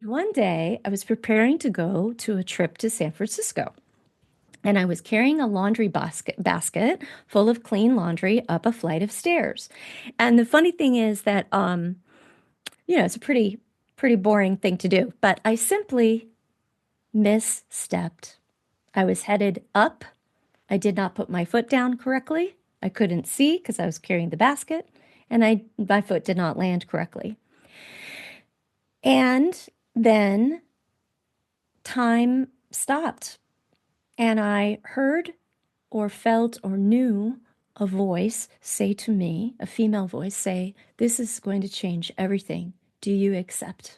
One day, I was preparing to go to a trip to San Francisco, and I was carrying a laundry basket full of clean laundry up a flight of stairs. And the funny thing is that, it's a pretty boring thing to do, but I simply misstepped. I was headed up. I did not put my foot down correctly. I couldn't see because I was carrying the basket, and my foot did not land correctly. And then time stopped. And I heard or felt or knew a voice say to me, a female voice say, "This is going to change everything. Do you accept?"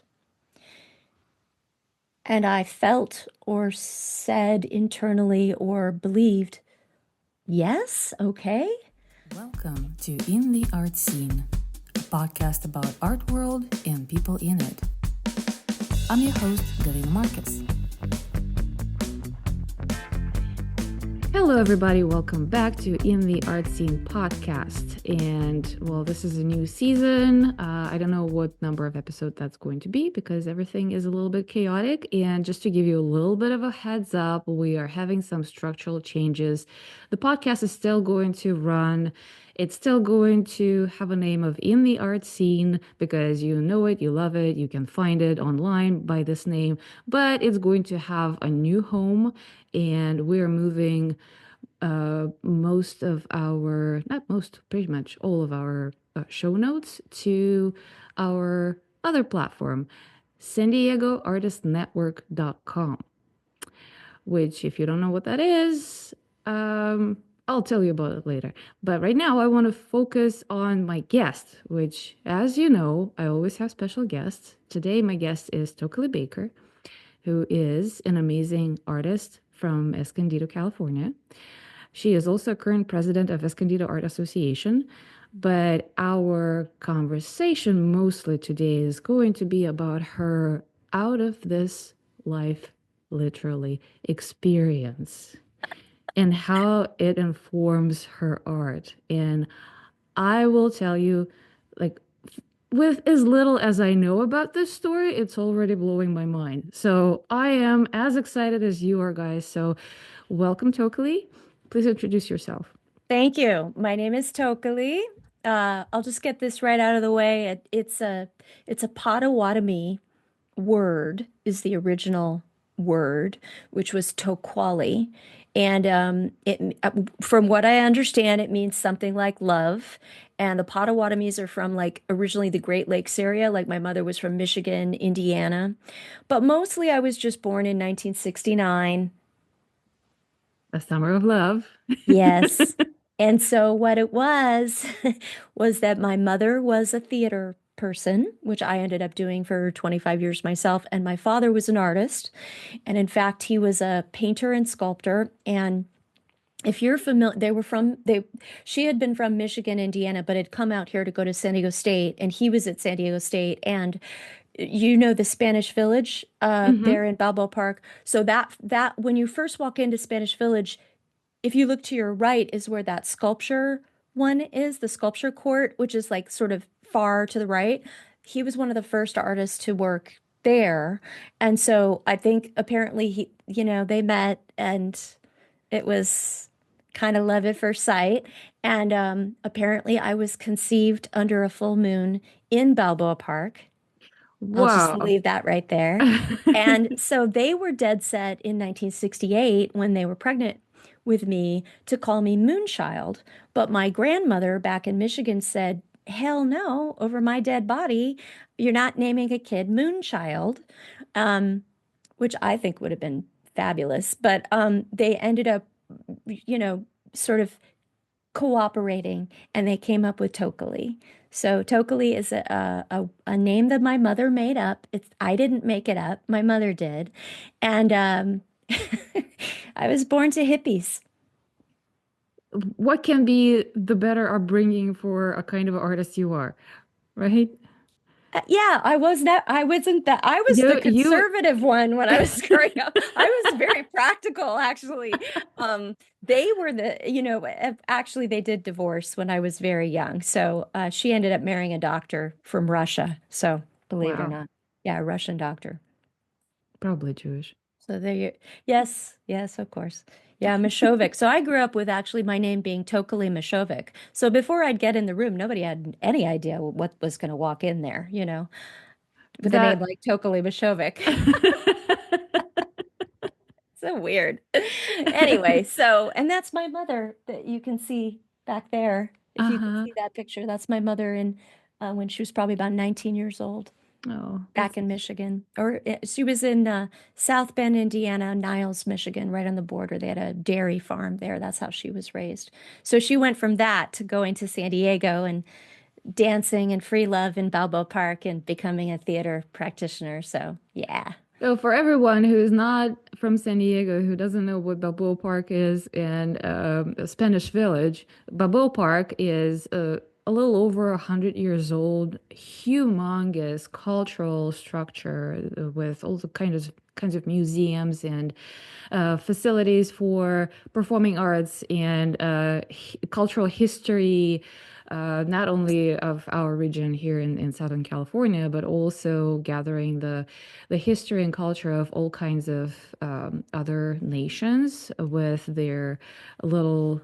And I felt or said internally or believed, yes, okay. Welcome to In the Art Scene, a podcast about art world and people in it. I'm your host, Galina Marcus. Hello, everybody. Welcome back to In the Art Scene podcast. And well, this is a new season. I don't know what number of episode that's going to be because everything is a little bit chaotic. And just to give you a little bit of a heads up, we are having some structural changes. The podcast is still going to run. It's still going to have a name of In the Art Scene because you know it, you love it, you can find it online by this name, but it's going to have a new home, and we're moving most of our, not most, pretty much all of our show notes to our other platform, San Diego Artist Network.com, which, if you don't know what that is, I'll tell you about it later. But right now, I want to focus on my guest, which, as you know, I always have special guests. Today, my guest is Tokeli Baker, who is an amazing artist from Escondido, California. She is also current president of Escondido Art Association. But our conversation mostly today is going to be about her out of this life, literally, experience and how it informs her art. And I will tell you, like, with as little as I know about this story, it's already blowing my mind. So I am as excited as you are, guys. So welcome, Tokeli. Please introduce yourself. Thank you. My name is Tokeli. I'll just get this right out of the way. It's a Potawatomi word is the original word, which was Toquali. And from what I understand, it means something like love. And the Potawatomis are from like originally the Great Lakes area. Like my mother was from Michigan, Indiana. But mostly I was just born in 1969. A Summer of Love. Yes. And so what it was was that my mother was a theater person, which I ended up doing for 25 years myself, and my father was an artist. And in fact, he was a painter and sculptor. And if you're familiar, she had been from Michigan, Indiana, but had come out here to go to San Diego State, and he was at San Diego State. And you know the Spanish Village Mm-hmm. there in Balboa Park. So that when you first walk into Spanish Village, if you look to your right is where that sculpture one is, the sculpture court, which is like sort of far to the right. He was one of the first artists to work there. And so I think apparently they met and it was kind of love at first sight. And apparently I was conceived under a full moon in Balboa Park. I'll just Wow. leave that right there. And so they were dead set in 1968 when they were pregnant with me to call me Moonchild. But my grandmother back in Michigan said, hell no, over my dead body, you're not naming a kid Moonchild, um, which I think would have been fabulous. But they ended up, sort of cooperating, and they came up with Tokeli. So Tokeli is a name that my mother made up. I didn't make it up. My mother did. And I was born to hippies. What can be the better upbringing for a kind of artist you are, right? Yeah, I wasn't that. I was the You conservative one when I was growing up. I was very practical, actually. They were actually they did divorce when I was very young. So she ended up marrying a doctor from Russia. So believe it or Wow. not, yeah, a Russian doctor. Probably Jewish. So there you, yes, yes, of course. Yeah, Mishovic. So I grew up with actually my name being Tokeli Mishovic. So before I'd get in the room, nobody had any idea what was going to walk in there, with a name That like Tokeli Mishovic. So weird. Anyway, so, and that's my mother that you can see back there. If you can Uh-huh. see that picture, that's my mother in when she was probably about 19 years old Oh, back that's in Michigan. Or she was in South Bend, Indiana, Niles, Michigan, right on the border. They had a dairy farm there. That's how she was raised. So she went from that to going to San Diego and dancing and free love in Balboa Park and becoming a theater practitioner. So, yeah. so for everyone who's not from San Diego, who doesn't know what Balboa Park is and a Spanish Village, Balboa Park is a little over 100 years old, humongous cultural structure with all the kinds of museums and facilities for performing arts and cultural history, not only of our region here in Southern California, but also gathering the history and culture of all kinds of other nations with their little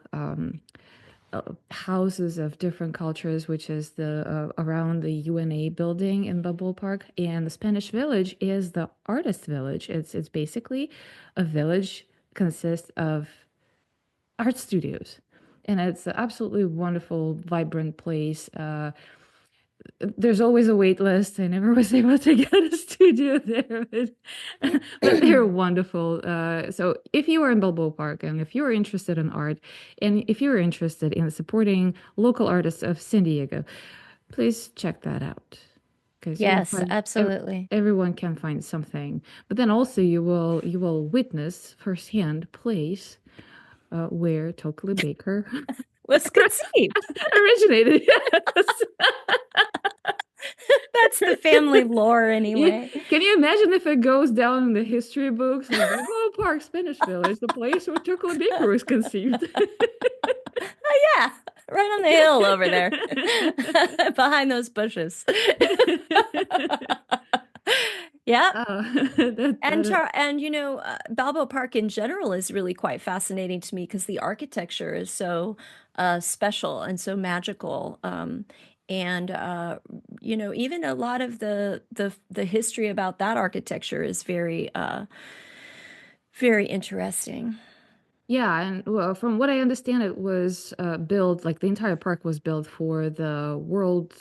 houses of different cultures, which is the around the UNA building in Balboa Park. And the Spanish Village is the artist village. It's basically a village consists of art studios. And it's an absolutely wonderful, vibrant place. There's always a wait list. I never was able to get a studio there, but they're wonderful. So if you are in Balboa Park and if you're interested in art and if you're interested in supporting local artists of San Diego, please check that out because you'll Yes, find absolutely. everyone can find something. But then also you will witness firsthand place where Tokeli Baker Was conceived. originated. Yes. That's the family lore You, anyway. can you imagine if it goes down in the history books like Balboa Park, Spanish Village, the place where Tokyo Baker was conceived? Oh yeah, right on the hill over there, behind those bushes. Yep. Oh, that And that Balboa Park in general is really quite fascinating to me because the architecture is so special and so magical. And even a lot of the history about that architecture is very very interesting. yeah, and well, from what I understand, it was built like the entire park was built for the World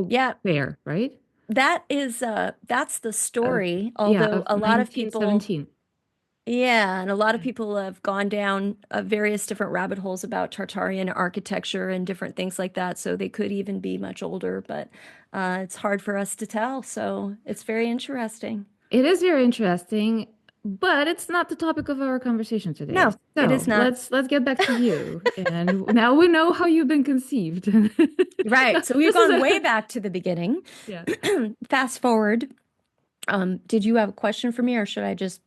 Yeah, Fair, right? that's the Of story, yeah, although of a lot of people. 1917. Yeah, and a lot of people have gone down various different rabbit holes about Tartarian architecture and different things like that. So they could even be much older, but it's hard for us to tell. So it's very interesting. It is very interesting, but it's not the topic of our conversation today. No, it is So not. let's get back to you. And now we know how you've been conceived. Right. So we've This is gone way a back to the beginning. yeah. Fast forward. Did you have a question for me, or should I just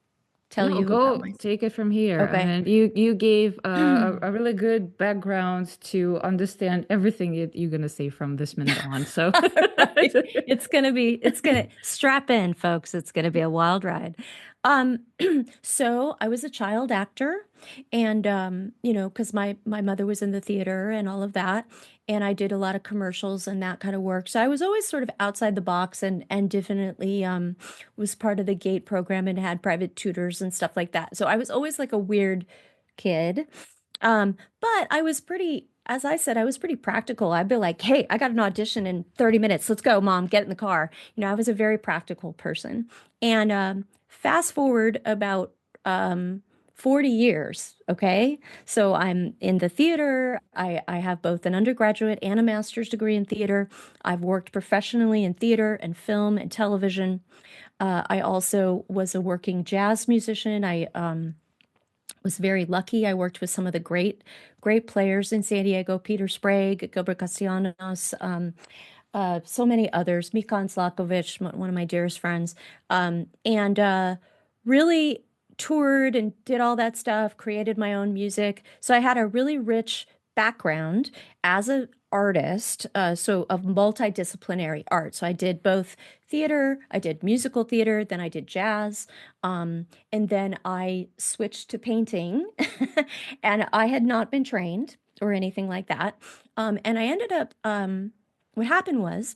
tell No, you about go myself? take it from here. I Okay. mean, you gave a really good background to understand everything you're gonna say from this minute on. So Right. It's gonna strap in, folks. It's gonna be a wild ride. Um, so I was a child actor and because my mother was in the theater and all of that, and I did a lot of commercials and that kind of work. So I was always sort of outside the box and definitely was part of the GATE program and had private tutors and stuff like that. So I was always like a weird kid. But I was pretty, as I said, I was pretty practical. I'd be like, hey, I got an audition in 30 minutes. Let's go, mom, get in the car. I was a very practical person. And fast forward about 40 years, okay? So I'm in the theater. I have both an undergraduate and a master's degree in theater. I've worked professionally in theater and film and television. I also was a working jazz musician. I was very lucky. I worked with some of the great players in San Diego, Peter Sprague, Gilbert Castellanos, so many others, Mikan Zlakovic, one of my dearest friends, and really toured and did all that stuff, created my own music. So I had a really rich background as an artist, so of multidisciplinary art. So I did both theater, I did musical theater, then I did jazz, and then I switched to painting. And I had not been trained or anything like that. And I ended up, what happened was,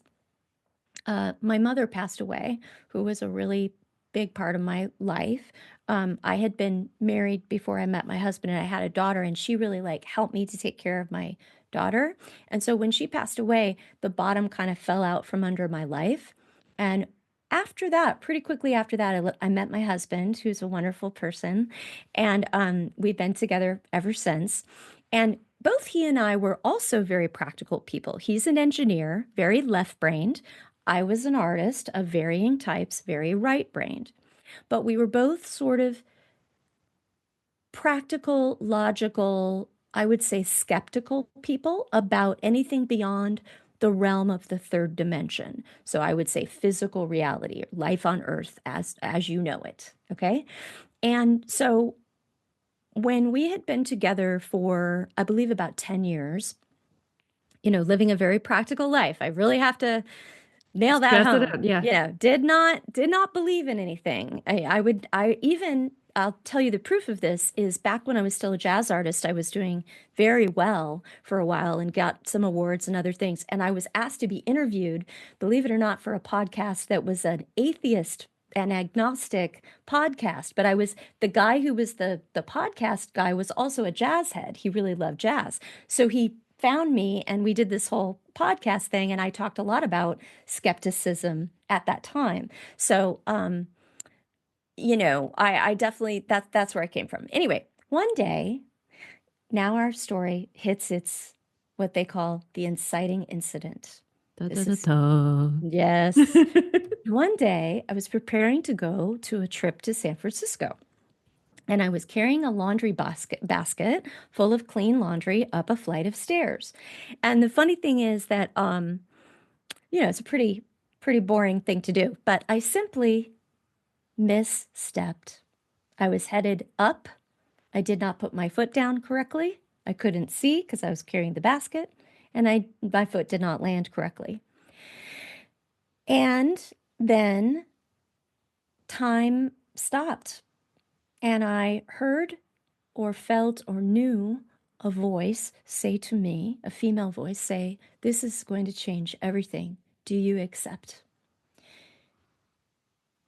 my mother passed away, who was a really big part of my life. I had been married before I met my husband, and I had a daughter, and she really like helped me to take care of my daughter. And so when she passed away, the bottom kind of fell out from under my life. And after that, pretty quickly after that, I met my husband, who's a wonderful person, and we've been together ever since. And both he and I were also very practical people. He's an engineer, very left-brained. I was an artist of varying types, very right-brained. But we were both sort of practical, logical, I would say skeptical people about anything beyond the realm of the third dimension. So I would say physical reality, life on Earth as you know it. Okay. And so when we had been together for, I believe, about 10 years, living a very practical life, I really have to nail that Stress it home. out. Yeah. Did not believe in anything. I'll tell you the proof of this is back when I was still a jazz artist, I was doing very well for a while and got some awards and other things. And I was asked to be interviewed, believe it or not, for a podcast that was an atheist and agnostic podcast. But I was the guy who was the podcast guy was also a jazz head. He really loved jazz. So he found me and we did this whole podcast thing and I talked a lot about skepticism at that time. So I definitely that's where I came from. Anyway, one day, now our story hits its what they call the inciting incident. Da, da, This da, is da. yes. One day I was preparing to go to a trip to San Francisco. And I was carrying a laundry basket full of clean laundry up a flight of stairs. And the funny thing is that it's a pretty boring thing to do, but I simply misstepped. I was headed up. I did not put my foot down correctly. I couldn't see because I was carrying the basket, and my foot did not land correctly. And then time stopped, and I heard or felt or knew a voice say to me, a female voice say, "This is going to change everything. Do you accept?"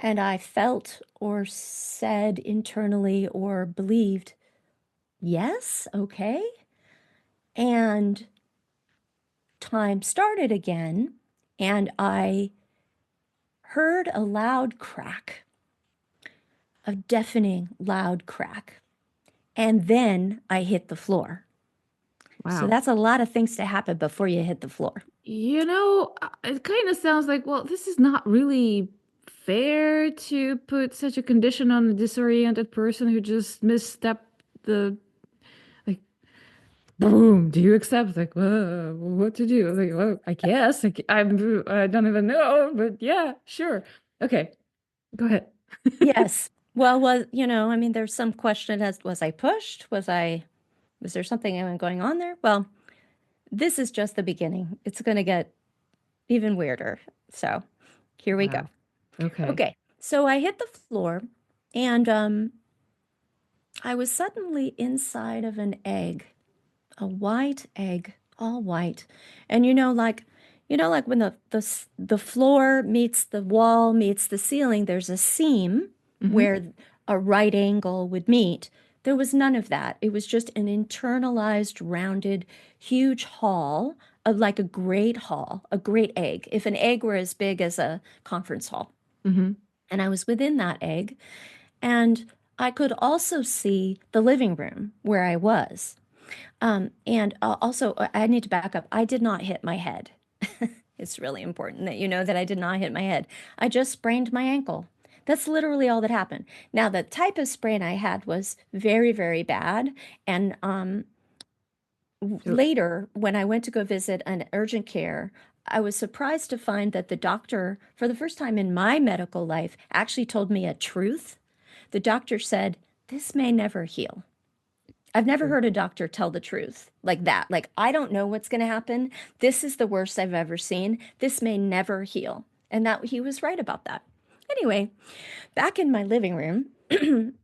And I felt or said internally or believed, yes, okay. And time started again, and I heard a loud crack, a deafening loud crack. And then I hit the floor. So Wow. that's a lot of things to happen before you hit the floor. It kind of sounds like, well, this is not really fair to put such a condition on a disoriented person who just misstepped the, like, boom, do you accept? Like, what to do? Like, well, I guess. I don't even know, but yeah, sure. Okay, go ahead. Yes. Well, I mean, there's some question as was I pushed? Was there something going on there? Well, this is just the beginning. It's going to get even weirder. So here we go. Wow. Okay. Okay. So I hit the floor and I was suddenly inside of an egg, a white egg, all white. And like when the floor meets the wall meets the ceiling, there's a seam Mm-hmm. where a right angle would meet. There was none of that. It was just an internalized, rounded, huge hall of like a great hall, a great egg. If an egg were as big as a conference hall. Mm-hmm. And I was within that egg. And I could also see the living room where I was. And also, I need to back up. I did not hit my head. It's really important that you know that I did not hit my head. I just sprained my ankle. That's literally all that happened. Now, the type of sprain I had was very, very bad. And So, later, when I went to go visit an urgent care, I was surprised to find that the doctor, for the first time in my medical life, actually told me a truth. The doctor said, "This may never heal." I've never Sure. heard a doctor tell the truth like that. Like, I don't know what's going to happen. This is the worst I've ever seen. This may never heal. And that he was right about that. Anyway, back in my living room,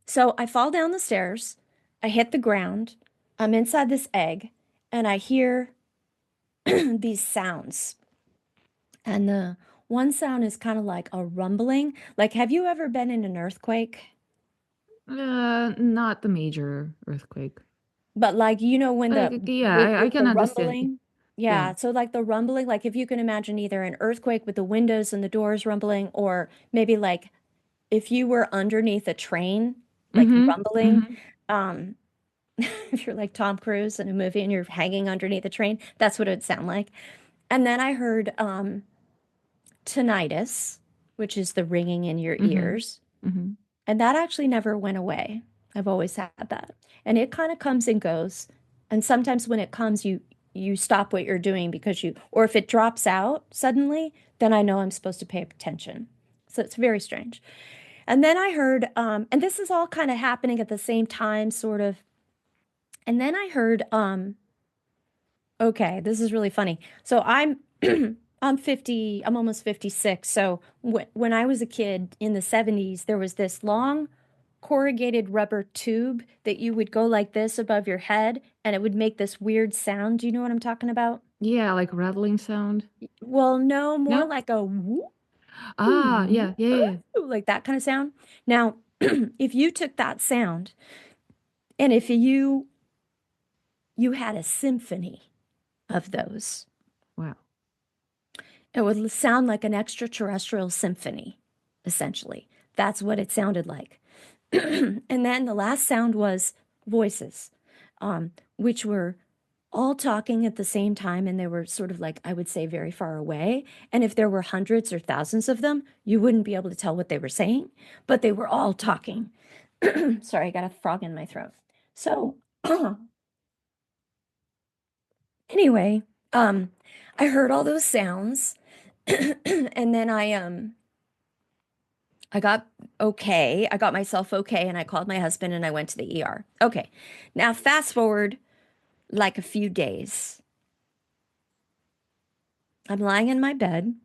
so I fall down the stairs, I hit the ground, I'm inside this egg, and I hear these sounds. And the one sound is kind of like a rumbling. Like, have you ever been in an earthquake? Not the major earthquake. But like, when Yeah, I with the can understand. rumbling, Yeah. yeah. So like the rumbling, like if you can imagine either an earthquake with the windows and the doors rumbling, or maybe like if you were underneath a train, like Mm-hmm. rumbling, Mm-hmm. um, if you're like Tom Cruise in a movie and you're hanging underneath a train, that's what it would sound like. And then I heard tinnitus, which is the ringing in your Mm-hmm. ears. Mm-hmm. And that actually never went away. I've always had that. And it kind of comes and goes. And sometimes when it comes, you stop what you're doing because or if it drops out suddenly, then I know I'm supposed to pay attention. So it's very strange. And then I heard, and this is all kind of happening at the same time, sort of. And then I heard, okay, this is really funny. So I'm I'm 50, I'm almost 56. So when I was a kid in the 70s, there was this long corrugated rubber tube that you would go like this above your head and it would make this weird sound. Do you know what I'm talking about? Yeah, like rattling sound. Well, no, more No? like a whoop, Ah, yeah, yeah, yeah. like that kind of sound. Now, if you took that sound and if you had a symphony of those, Wow. it would sound like an extraterrestrial symphony, essentially. That's what it sounded like. And then the last sound was voices, which were all talking at the same time. And they were sort of like, I would say, very far away. And if there were hundreds or thousands of them, you wouldn't be able to tell what they were saying, but they were all talking. Sorry, I got a frog in my throat. So, anyway, I heard all those sounds. And then I got okay. I got myself okay and I called my husband and I went to the ER. Okay. Now fast forward like a few days. I'm lying in my bed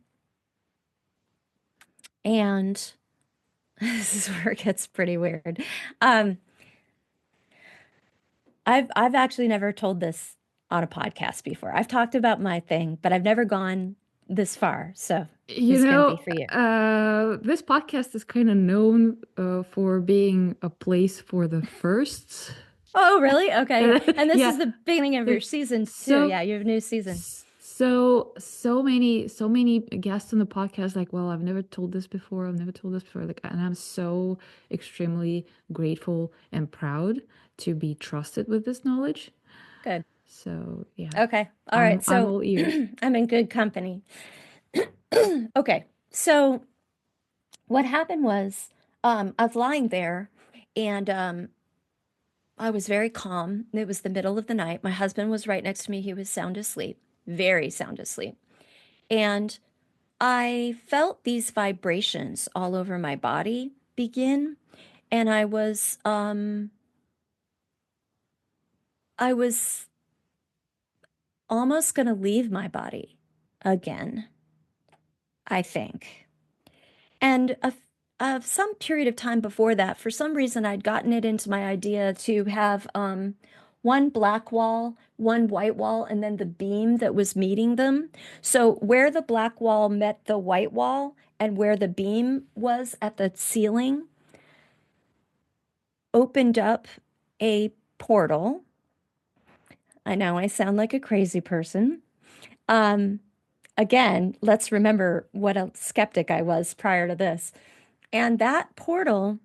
and this is where it gets pretty weird. Um, I've actually never told this on a podcast before. I've talked about my thing, but I've never gone this far. So You this is gonna be know, for you. this podcast is kind of known for being a place for the firsts. Oh, really? Okay. And this Yeah. is the beginning of your season too. So Yeah, you have a new season. so many guests on the podcast like, well, I've never told this before, I've never told this before, like, and I'm so extremely grateful and proud to be trusted with this knowledge. Good. So yeah, Okay. All right. I'm So all ears. I'm in good company. Okay. So what happened was I was lying there and I was very calm. It was the middle of the night. My husband was right next to me. He was sound asleep, very sound asleep. And I felt these vibrations all over my body begin. And I was almost going to leave my body again, I think. And some period of time before that, for some reason, I'd gotten it into my idea to have one black wall, one white wall, and then the beam that was meeting them. So where the black wall met the white wall and where the beam was at the ceiling opened up a portal. I know I sound like a crazy person. Um, Again, let's remember what a skeptic I was prior to this. And that portal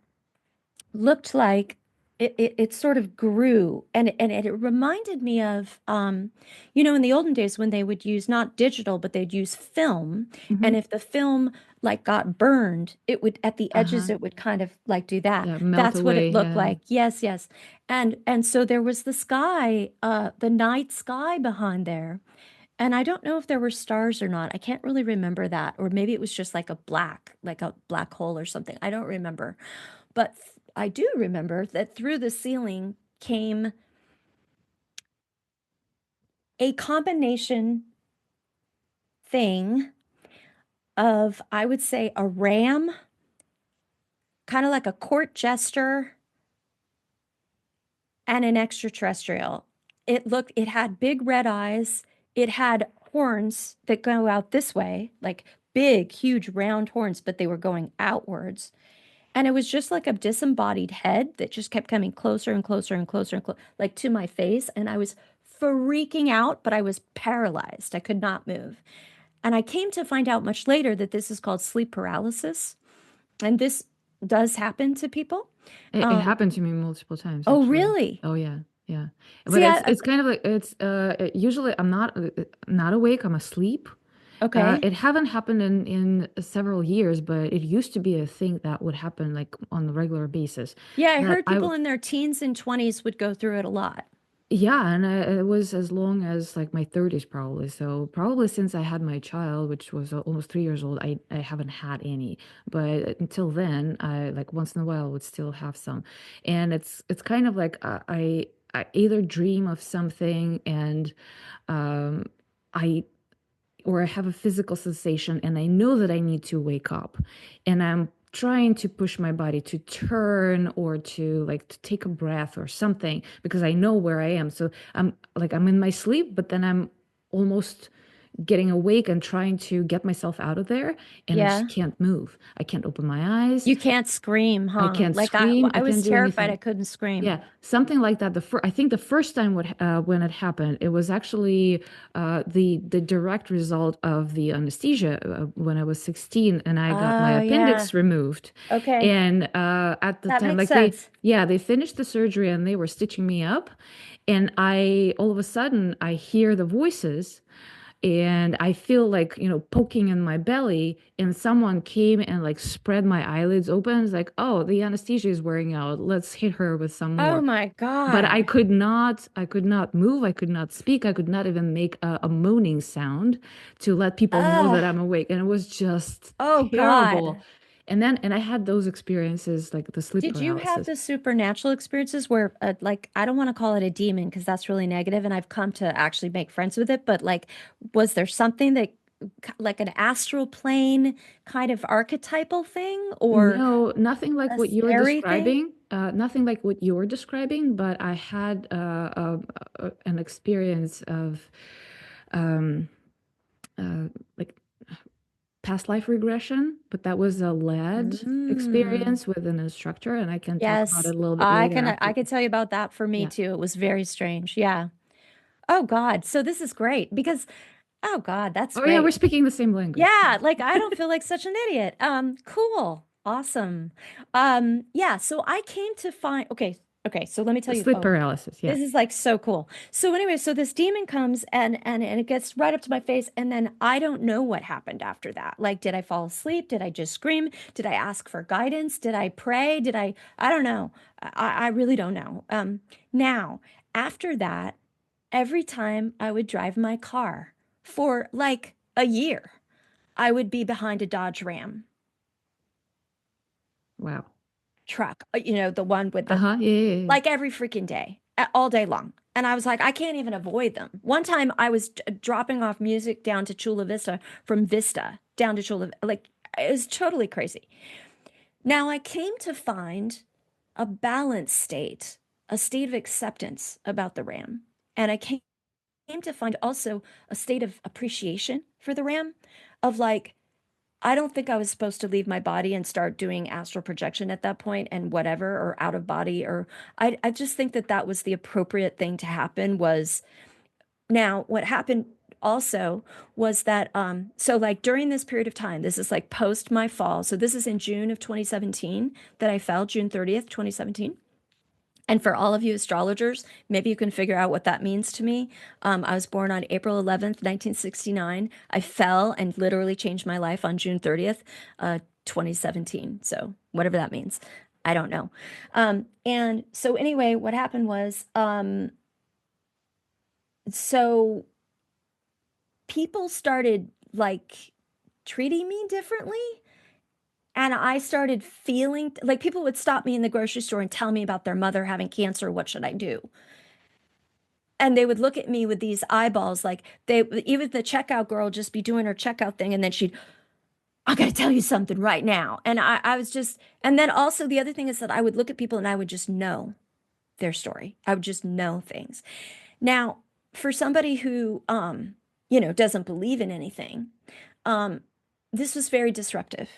looked like it sort of grew and it reminded me of in the olden days when they would use not digital but they'd use film, Hmm. and if the film like got burned, it would at the edges Uh-huh. it would kind of like do that. Yeah, melt That's what it away. looked Yeah. like. Yes, yes. And so there was the sky, the night sky behind there, and I don't know if there were stars or not. I can't really remember that, or maybe it was just like a black hole or something. I don't remember. But I do remember that through the ceiling came a combination thing of, I would say, a ram, kind of like a court jester, and an extraterrestrial. It had big red eyes. It had horns that go out this way, like big, huge, round horns, but they were going outwards. And it was just like a disembodied head that just kept coming closer and closer and closer and closer, like to my face. And I was freaking out, but I was paralyzed. I could not move. And I came to find out much later that this is called sleep paralysis. And this does happen to people. It Um, happened to me multiple times, oh, actually. really? Oh yeah, yeah. But See, it's kind of like usually I'm not awake, I'm asleep. okay. It haven't happened in several years, but it used to be a thing that would happen like on a regular basis. Yeah, I That heard I people in their teens and 20s would go through it a lot. Yeah, and it was as long as like my 30s probably. So probably since I had my child, which was almost 3 years old, I haven't had any. But until then, I like once in a while would still have some. And it's kind of like I either dream of something and um I or I have a physical sensation and I know that I need to wake up and I'm trying to push my body to turn or to like to take a breath or something because I know where I am. So I'm in my sleep, but then I'm almost getting awake and trying to get myself out of there and I just Yeah. can't move. I can't open my eyes. You can't scream, I huh? can't Like scream. I I was can't do terrified I anything. couldn't scream. Yeah, something like that. I think the first time when it happened, it was actually the direct result of the anesthesia when I was 16 and I got my Oh, yeah. appendix removed. Okay. And at the That time, makes like sense. they finished the surgery and they were stitching me up, and I all of a sudden I hear the voices and I feel like, poking in my belly, and someone came and like spread my eyelids open. It's like, oh, the anesthesia is wearing out. Let's hit her with some Oh more. my But God. I could not move. I could not speak. I could not even make a moaning sound to let people know Ugh. that I'm awake. And it was just Oh terrible. God. And I had those experiences like the sleep Did you have paralysis. the supernatural experiences where, like, I don't want to call it a demon because that's really negative, and I've come to actually make friends with it, but like, was there something that, like, an astral plane kind of archetypal thing or No, nothing like a what you're scary thing? describing. Nothing like what you're describing, but I had an experience of um, like past life regression, but that was a lead Mm. experience with an instructor, and I can talk about Yes, it a little bit later I after. can tell you about that for me Yeah. too. It was very strange. Yeah. Oh God. So this is great because, oh God, that's Oh yeah, we're great. speaking the same language. Yeah, like I don't feel like such an idiot. Cool. Awesome. Yeah, so I came to find, okay, so let me tell you. Sleep Oh, paralysis. Yeah. this is like so cool. So anyway, so this demon comes and it gets right up to my face, and then I don't know what happened after that. Like, did I fall asleep? Did I just scream? Did I ask for guidance? Did I pray? I don't know. I really don't know. Now, after that, every time I would drive my car for like a year, I would be behind a Dodge Ram Wow. truck, the one with the, Uh-huh. Yeah, yeah, yeah. like every freaking day, all day long. And I was like, I can't even avoid them. One time I was dropping off music down to Chula Vista from Vista down to Chula, like it was totally crazy. Now I came to find a balanced state, a state of acceptance about the Ram. And I came to find also a state of appreciation for the Ram, of like, I don't think I was supposed to leave my body and start doing astral projection at that point and whatever, or out of body, or I just think that that was the appropriate thing to happen. Was now what happened also was that so like during this period of time, this is like post my fall. So this is in June of 2017 that I fell, June 30th, 2017. And for all of you astrologers, maybe you can figure out what that means to me. I was born on April 11th, 1969. I fell and literally changed my life on June 30th, 2017. So whatever that means, I don't know. And so anyway, what happened was, so people started like treating me differently. And I started feeling like people would stop me in the grocery store and tell me about their mother having cancer. What should I do? And they would look at me with these eyeballs, like they, even the checkout girl just be doing her checkout thing, and then she'd, I gotta tell you something right now. And I was just, and then also the other thing is that I would look at people and I would just know their story. I would just know things. Now, for somebody who, doesn't believe in anything, um, this was very disruptive.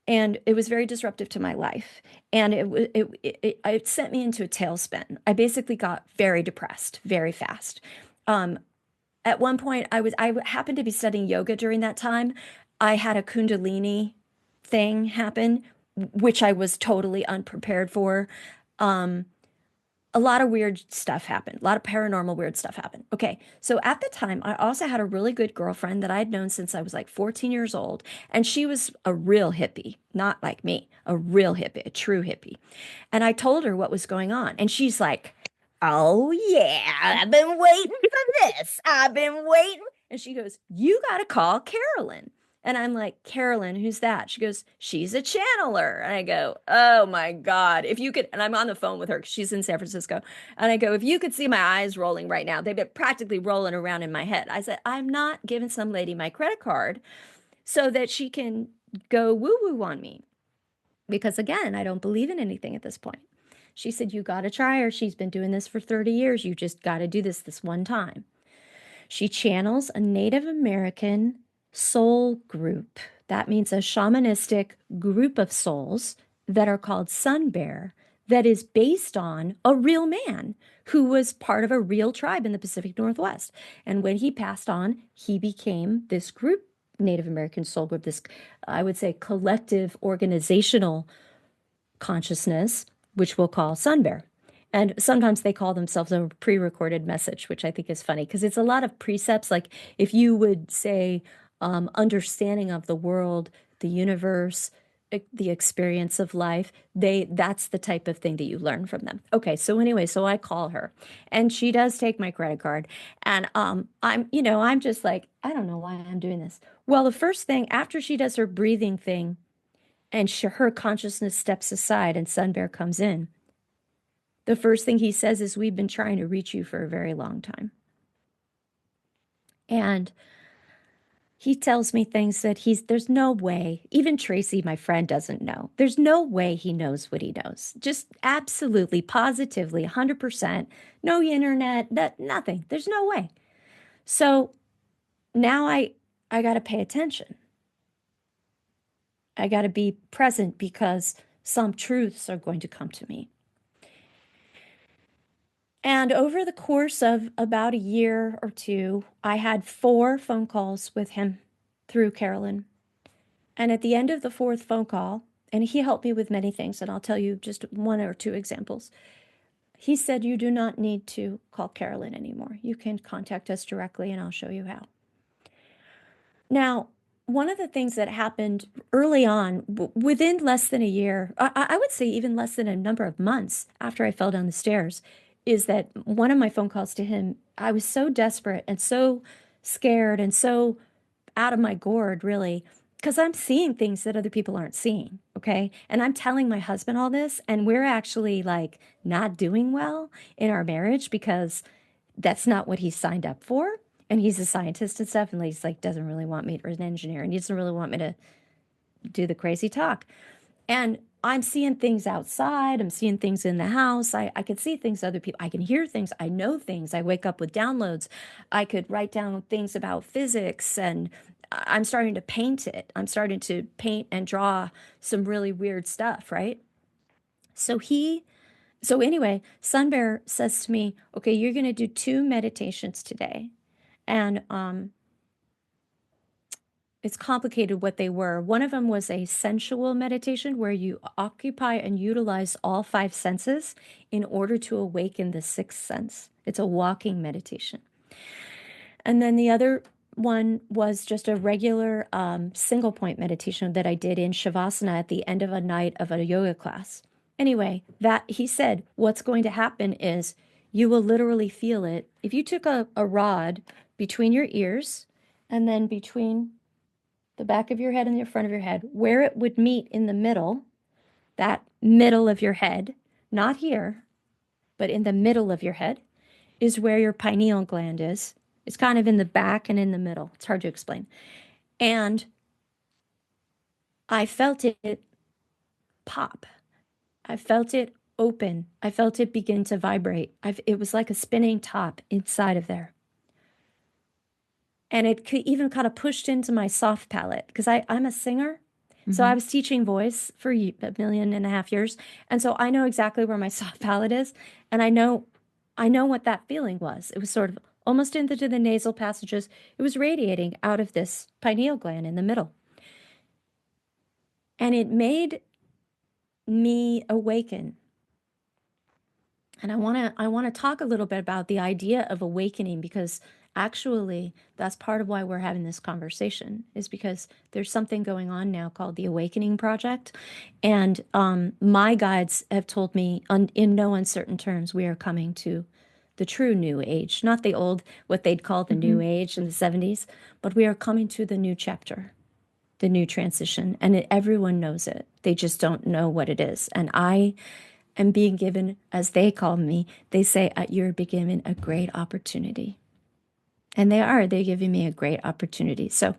And it was very disruptive to my life. And it sent me into a tailspin. I basically got very depressed very fast. Um, at one point, I happened to be studying yoga during that time. I had a Kundalini thing happen, which I was totally unprepared for. Um, a lot of weird stuff happened. A lot of paranormal weird stuff happened. Okay. So at the time, I also had a really good girlfriend that I had known since I was like 14 years old. And she was a real hippie, not like me, a real hippie, a true hippie. And I told her what was going on. And she's like, oh, yeah, I've been waiting for this. I've been waiting. And she goes, you got to call Carolyn. And I'm like, Carolyn, who's that? She goes, she's a channeler. And I go, oh my God, if you could, and I'm on the phone with her 'cause she's in San Francisco. And I go, if you could see my eyes rolling right now, they've been practically rolling around in my head. I said, I'm not giving some lady my credit card so that she can go woo woo on me. Because again, I don't believe in anything at this point. She said, you got to try her. She's been doing this for 30 years. You just got to do this one time. She channels a Native American soul group. That means a shamanistic group of souls that are called Sun Bear, that is based on a real man who was part of a real tribe in the Pacific Northwest. And when he passed on, he became this group, Native American soul group, this, I would say, collective organizational consciousness, which we'll call Sun Bear. And sometimes they call themselves a pre-recorded message, which I think is funny because it's a lot of precepts. Like if you would say understanding of the world, the universe, the experience of life, that's the type of thing that you learn from them. Okay, so anyway, so I call her and she does take my credit card. And I'm just like, I don't know why I'm doing this. Well, the first thing after she does her breathing thing and her consciousness steps aside and Sun Bear comes in, the first thing he says is, we've been trying to reach you for a very long time. And he tells me things that there's no way, even Tracy, my friend, doesn't know. There's no way he knows what he knows. Just absolutely, positively, 100%. No internet, nothing. There's no way. So now I got to pay attention. I got to be present because some truths are going to come to me. And over the course of about a year or two, I had 4 phone calls with him through Carolyn. And at the end of the 4th phone call, and he helped me with many things, and I'll tell you just 1 or 2 examples. He said, you do not need to call Carolyn anymore. You can contact us directly and I'll show you how. Now, one of the things that happened early on, within less than a year, I would say even less than a number of months after I fell down the stairs, is that one of my phone calls to him, I was so desperate and so scared and so out of my gourd, really, because I'm seeing things that other people aren't seeing. Okay. And I'm telling my husband all this, and we're actually like not doing well in our marriage because that's not what he signed up for. And he's a scientist and stuff. And he's like, doesn't really want me, or an engineer, and he doesn't really want me to do the crazy talk. And I'm seeing things outside. I'm seeing things in the house. I can see things other people. I can hear things. I know things. I wake up with downloads. I could write down things about physics, and I'm starting to paint it. I'm starting to paint and draw some really weird stuff, right? So anyway, Sun Bear says to me, okay, you're going to do 2 meditations today. And it's complicated what they were. One of them was a sensual meditation where you occupy and utilize all 5 senses in order to awaken the 6th sense. It's a walking meditation. And then the other one was just a regular single point meditation that I did in Shavasana at the end of a night of a yoga class. Anyway, that he said, what's going to happen is you will literally feel it. If you took a rod between your ears and then between the back of your head and the front of your head, where it would meet in the middle, that middle of your head, not here, but in the middle of your head, is where your pineal gland is. It's kind of in the back and in the middle. It's hard to explain. And I felt it pop. I felt it open. I felt it begin to vibrate. It was like a spinning top inside of there. And it could even kind of pushed into my soft palate because I'm a singer. So I Mm-hmm. was teaching voice for a million and a half years. And so I know exactly where my soft palate is. And I know what that feeling was. It was sort of almost into the nasal passages. It was radiating out of this pineal gland in the middle. And it made me awaken. And I want to talk a little bit about the idea of awakening because actually that's part of why we're having this conversation is because there's something going on now called the Awakening Project. And my guides have told me in no uncertain terms we are coming to the true new age, not the old, what they'd call the new Mm-hmm. age in the 70s, but we are coming to the new chapter, the new transition. And everyone knows it. They just don't know what it is. And I am being given, as they call me, they say, you're being given a great opportunity. And they're giving me a great opportunity. So,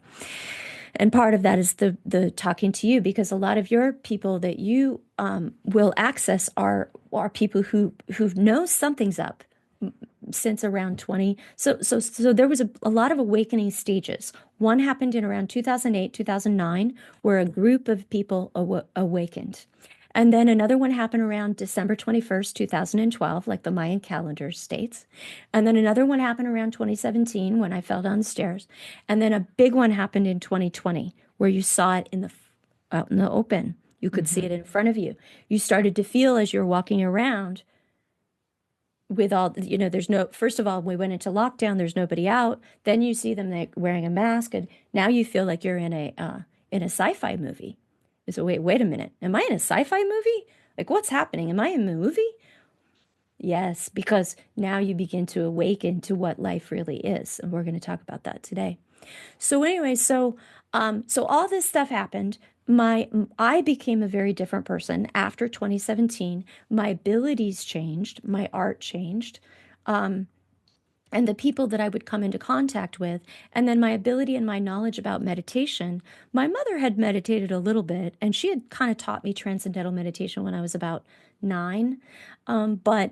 and part of that is the talking to you because a lot of your people that you will access are people who know something's up since around 20. So there was a lot of awakening stages. One happened in around 2008, 2009, where a group of people awakened. And then another one happened around December 21st, 2012, like the Mayan calendar states. And then another one happened around 2017 when I fell down the stairs. And then a big one happened in 2020 where you saw it out in the open. You could see Mm-hmm. it in front of you. You started to feel as you're walking around with all, there's no, first of all, we went into lockdown, there's nobody out. Then you see them like wearing a mask, and now you feel like you're in a sci-fi movie. So wait a minute. Am I in a sci-fi movie? Like what's happening? Am I in a movie? Yes, because now you begin to awaken to what life really is. And we're going to talk about that today. So anyway, so all this stuff happened. I became a very different person after 2017. My abilities changed, my art changed, and the people that I would come into contact with, and then my ability and my knowledge about meditation. My mother had meditated a little bit, and she had kind of taught me transcendental meditation when I was about 9. But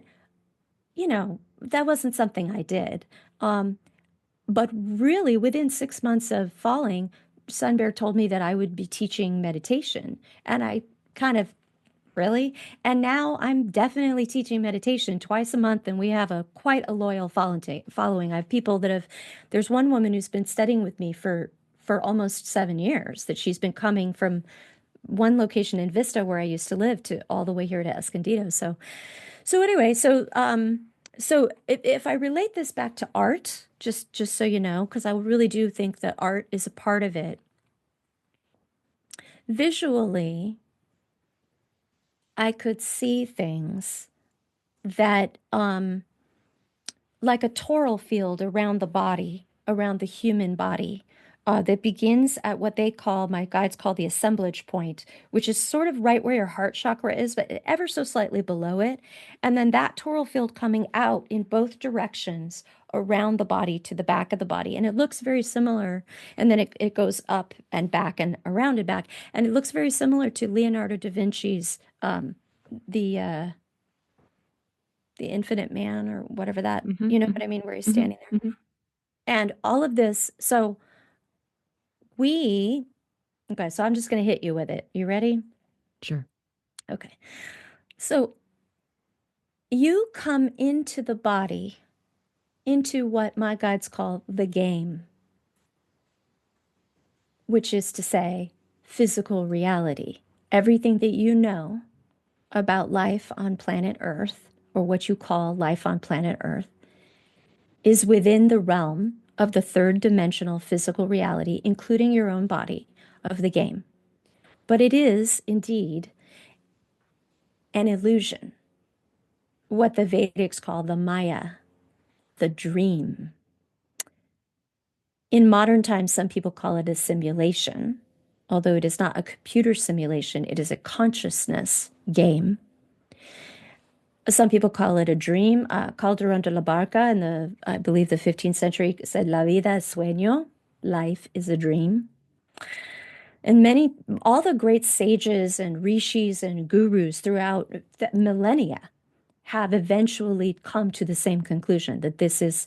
that wasn't something I did. Um, but really, within 6 months of falling, Sun Bear told me that I would be teaching meditation. And I kind of, really? And now I'm definitely teaching meditation twice a month, and we have quite a loyal following. I have people there's one woman who's been studying with me for almost 7 years, that she's been coming from one location in Vista where I used to live to all the way here to Escondido. So anyway, so if I relate this back to art, just so you know, because I really do think that art is a part of it. Visually, I could see things that like a toral field around the body, around the human body, that begins at what my guides call the assemblage point, which is sort of right where your heart chakra is, but ever so slightly below it. And then that toral field coming out in both directions around the body to the back of the body. And it looks very similar. And then it goes up and back and around and back. And it looks very similar to Leonardo da Vinci's the uh, the Infinite Man or whatever that, Mm-hmm. you know what I mean, where he's Mm-hmm. standing there. Mm-hmm. And all of this, we, okay, so I'm just going to hit you with it. You ready? Sure. Okay. So you come into the body, into what my guides call the game, which is to say, physical reality. Everything that you know about life on planet Earth, or what you call life on planet Earth, is within the realm of the third dimensional physical reality, including your own body, of the game. But it is indeed an illusion, what the Vedics call the Maya, the dream. In modern times, some people call it a simulation, although it is not a computer simulation, it is a consciousness game. Some people call it a dream. Calderon de la Barca in I believe, the 15th century said, La vida es sueño, life is a dream. And all the great sages and rishis and gurus throughout the millennia have eventually come to the same conclusion that this is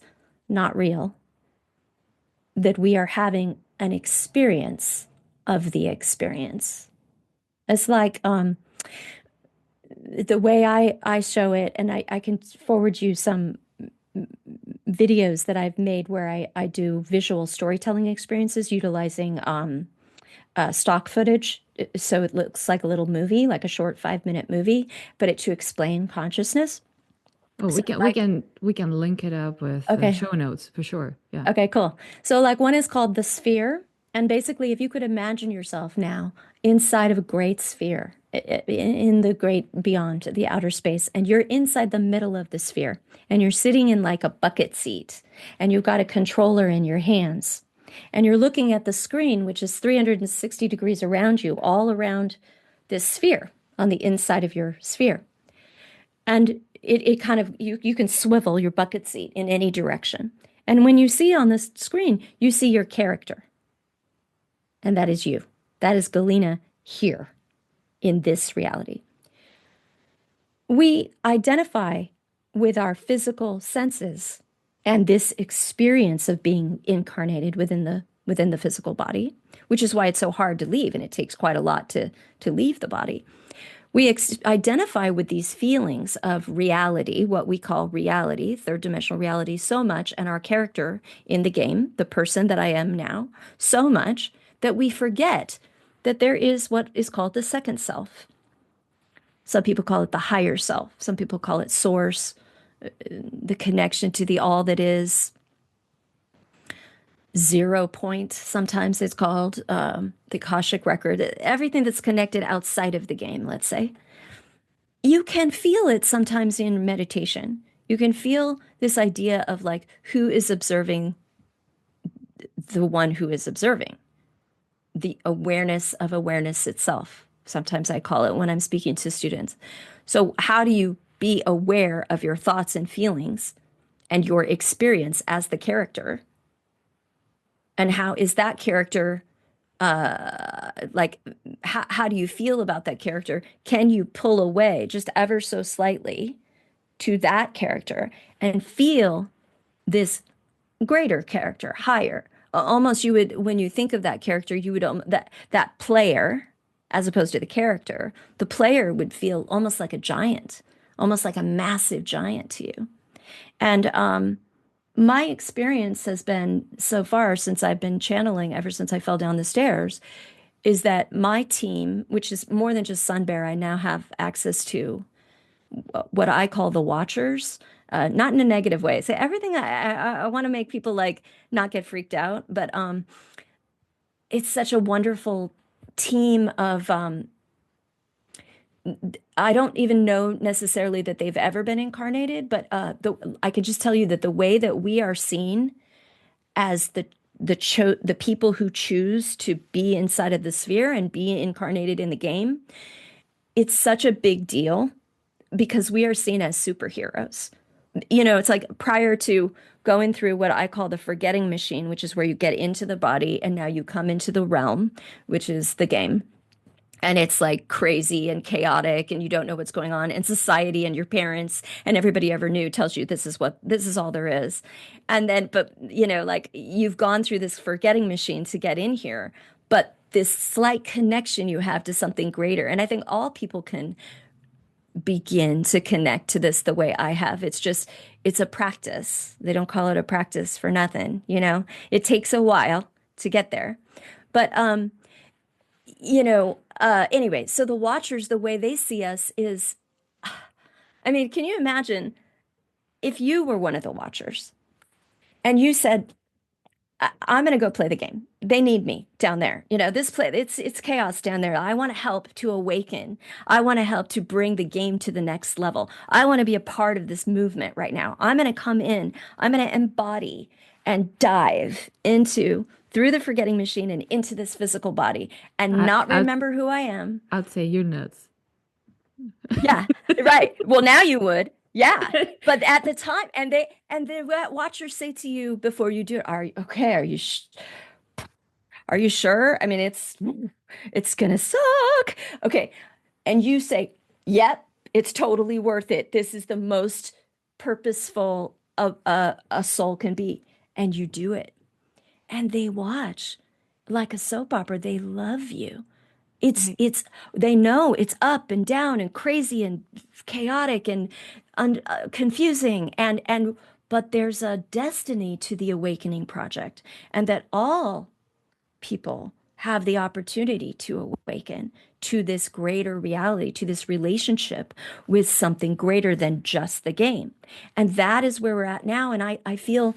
not real, that we are having an experience of the experience. It's like the way I show it, and I can forward you some videos that I've made where I do visual storytelling experiences utilizing stock footage. So it looks like a little movie, like a short 5-minute movie, but to explain consciousness. Oh, So we can link it up with okay, show notes for sure. Yeah. okay, cool. So like one is called the sphere. And basically, if you could imagine yourself now inside of a great sphere, in the great beyond the outer space, and you're inside the middle of the sphere, and you're sitting in like a bucket seat, and you've got a controller in your hands, and you're looking at the screen, which is 360 degrees around you, all around this sphere on the inside of your sphere. And it kind of, you can swivel your bucket seat in any direction. And when you see on this screen, you see your character. And that is you. That is Galena here in this reality. We identify with our physical senses and this experience of being incarnated within the physical body, which is why it's so hard to leave, and it takes quite a lot to leave the body. We identify with these feelings of reality, what we call reality, third dimensional reality, so much, and our character in the game, the person that I am now, so much that we forget that there is what is called the second self. Some people call it the higher self. Some people call it source, the connection to the all that is, 0 point. Sometimes it's called the Akashic record. Everything that's connected outside of the game, let's say. You can feel it sometimes in meditation. You can feel this idea of like who is observing the one who is observing, the awareness of awareness itself. Sometimes I call it when I'm speaking to students. So, how do you be aware of your thoughts and feelings and your experience as the character? And how is that character like, how do you feel about that character? Can you pull away just ever so slightly to that character and feel this greater character, higher? Almost you would, when you think of that character, you would, that player, as opposed to the character, the player would feel almost like a giant, almost like a massive giant to you. And my experience has been so far since I've been channeling, ever since I fell down the stairs, is that my team, which is more than just Sun Bear, I now have access to what I call the Watchers, not in a negative way. So everything I want to make people like not get freaked out, but it's such a wonderful team of I don't even know necessarily that they've ever been incarnated, but I can just tell you that the way that we are seen as the people who choose to be inside of the sphere and be incarnated in the game, it's such a big deal because we are seen as superheroes. You know, it's like prior to going through what I call the forgetting machine, which is where you get into the body and now you come into the realm, which is the game. And it's like crazy and chaotic and you don't know what's going on. And society and your parents and everybody you ever knew tells you this is all there is. And then, but you know, like you've gone through this forgetting machine to get in here, but this slight connection you have to something greater. And I think all people can begin to connect to this the way I have. It's a practice. They don't call it a practice for nothing, you know? It takes a while to get there. But anyway, so the Watchers, the way they see us is, I mean, can you imagine if you were one of the Watchers and you said, I'm going to go play the game. They need me down there. You know, it's chaos down there. I want to help to awaken. I want to help to bring the game to the next level. I want to be a part of this movement right now. I'm going to come in. I'm going to embody and dive into through the forgetting machine and into this physical body and I, not I remember who I am. I'd say you're nuts. Yeah, right. Well, now you would. Yeah. But at the time, and the watchers say to you before you do it, are you okay? Are you sure? I mean, it's gonna suck. Okay. And you say, "Yep, it's totally worth it. This is the most purposeful a soul can be." And you do it. And they watch like a soap opera. They love you. Right. It's they know it's up and down and crazy and chaotic and confusing and but there's a destiny to the awakening project, and that all people have the opportunity to awaken to this greater reality, to this relationship with something greater than just the game. And that is where we're at now. And I feel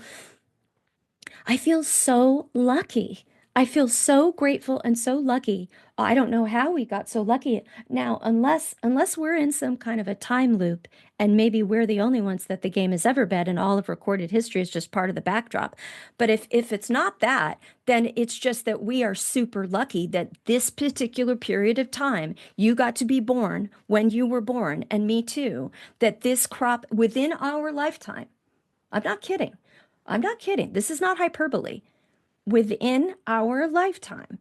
so lucky. I feel so grateful and so lucky. I don't know how we got so lucky. Now, unless we're in some kind of a time loop and maybe we're the only ones that the game has ever been and all of recorded history is just part of the backdrop. But if it's not that, then it's just that we are super lucky that this particular period of time, you got to be born when you were born, and me too, that this crop within our lifetime. I'm not kidding. I'm not kidding. This is not hyperbole. Within our lifetime,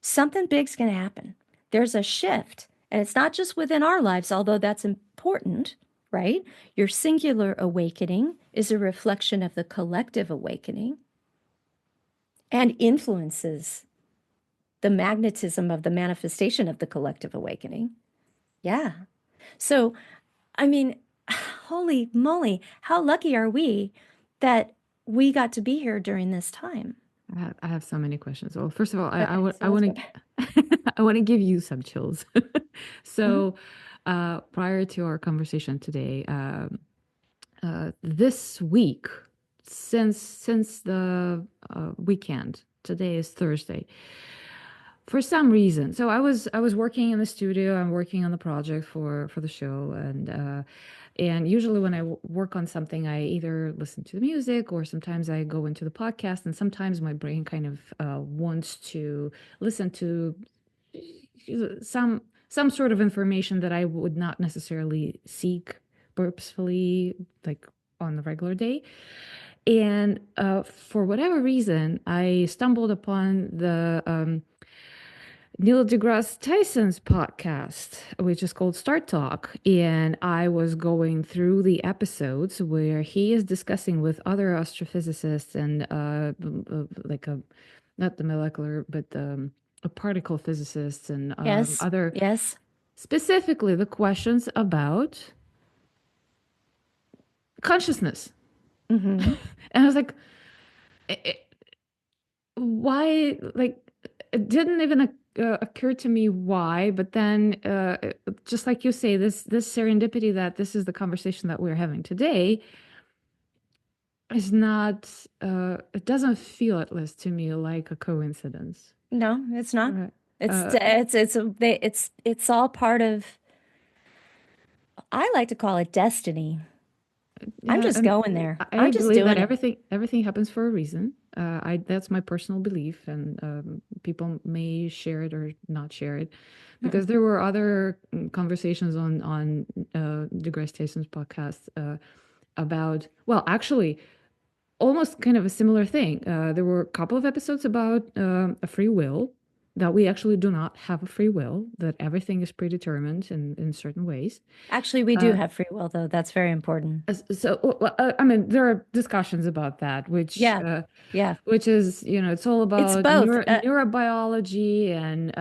something big's going to happen. There's a shift, and it's not just within our lives, although that's important, right? Your singular awakening is a reflection of the collective awakening and influences the magnetism of the manifestation of the collective awakening. Yeah. So, I mean, holy moly, how lucky are we that we got to be here during this time? I have so many questions. Well, first of all, Okay, so I let's want go. to I want to give you some chills. Mhm. So, prior to our conversation today, this week, since the weekend, today is Thursday. For some reason, so I was working in the studio. I'm working on the project for the show, and usually when I work on something, I either listen to the music or sometimes I go into the podcast, and sometimes my brain kind of wants to listen to some sort of information that I would not necessarily seek purposefully, like on the regular day. And for whatever reason, I stumbled upon the Neil deGrasse Tyson's podcast, which is called Start Talk. And I was going through the episodes where he is discussing with other astrophysicists and like not the molecular, but a particle physicists and Yes, other, yes. specifically the questions about consciousness. Hmm. And I was like, why, like, it didn't even occur to me why, but then just like you say, this serendipity that this is the conversation that we're having today is not it doesn't feel, at least to me, like a coincidence. No, it's not. Right. It's uh it's all part of, I like to call it destiny. I'm yeah, just and going there. I I'm just believe that doing it. everything happens for a reason. I That's my personal belief, and people may share it or not share it, because Mm-mm. there were other conversations on deGrasse Tyson's podcast about, well, actually, almost kind of a similar thing. There were a couple of episodes about a free will, that we actually do not have a free will, that everything is predetermined in certain ways. Actually, we do Uh, have free will, though. That's very important. so, well, I mean, there are discussions about that, Yeah, yeah. which is, it's all It's about both. neurobiology and,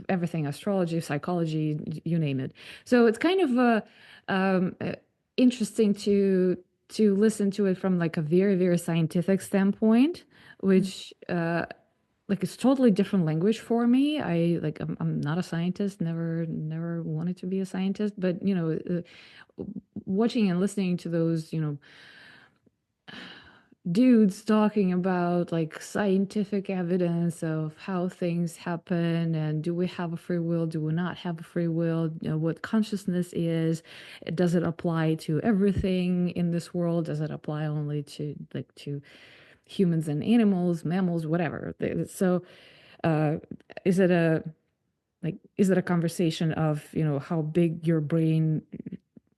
everything, astrology, psychology, you name it. So it's kind of interesting to listen to it from like a very, very scientific standpoint, which like it's totally different language for me. I'm not a scientist, never wanted to be a scientist, but watching and listening to those, dudes talking about like scientific evidence of how things happen, and do we have a free will, do we not have a free will, what consciousness is, does it apply to everything in this world, does it apply only to humans and animals, mammals, whatever. So is it a like, is it a conversation of, how big your brain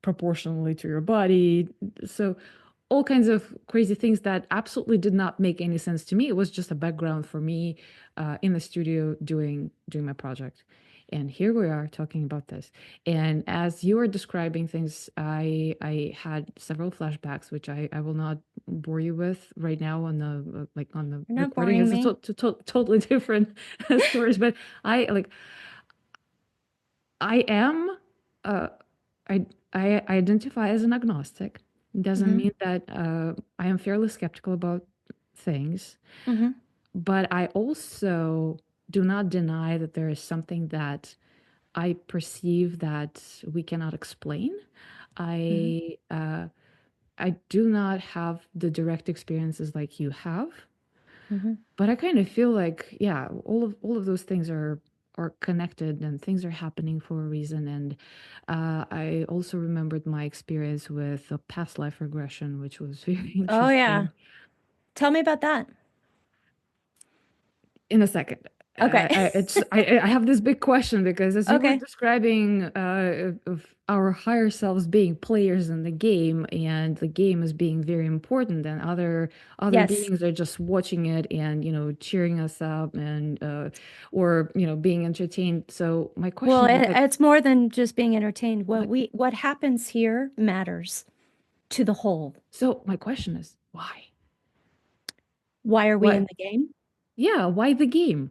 proportionally to your body? So all kinds of crazy things that absolutely did not make any sense to me. It was just a background for me in the studio doing my project. And here we are talking about this. And as you were describing things, I had several flashbacks, which I will not bore you with right now on the on the You're not recording. boring It's a me. totally different stories. But I like I am uh, I identify as an agnostic. It doesn't Hmm. mean that I am fairly skeptical about things, Hmm. but I also do not deny that there is something that I perceive that we cannot explain. Hmm. I do not have the direct experiences like you have, Hmm. but I kind of feel like, yeah, all of those things are connected and things are happening for a reason. And I also remembered my experience with a past life regression, which was very Oh yeah. interesting. Tell me about that. In a second. Okay. I have this big question because as you were Okay. describing of our higher selves being players in the game and the game is being very important and other Yes. beings are just watching it and cheering us up and or being entertained. So my Well, question is like, it's more than just being entertained. but What happens here matters to the whole. so my question is why? Why are we in What? the game? Yeah, why the game?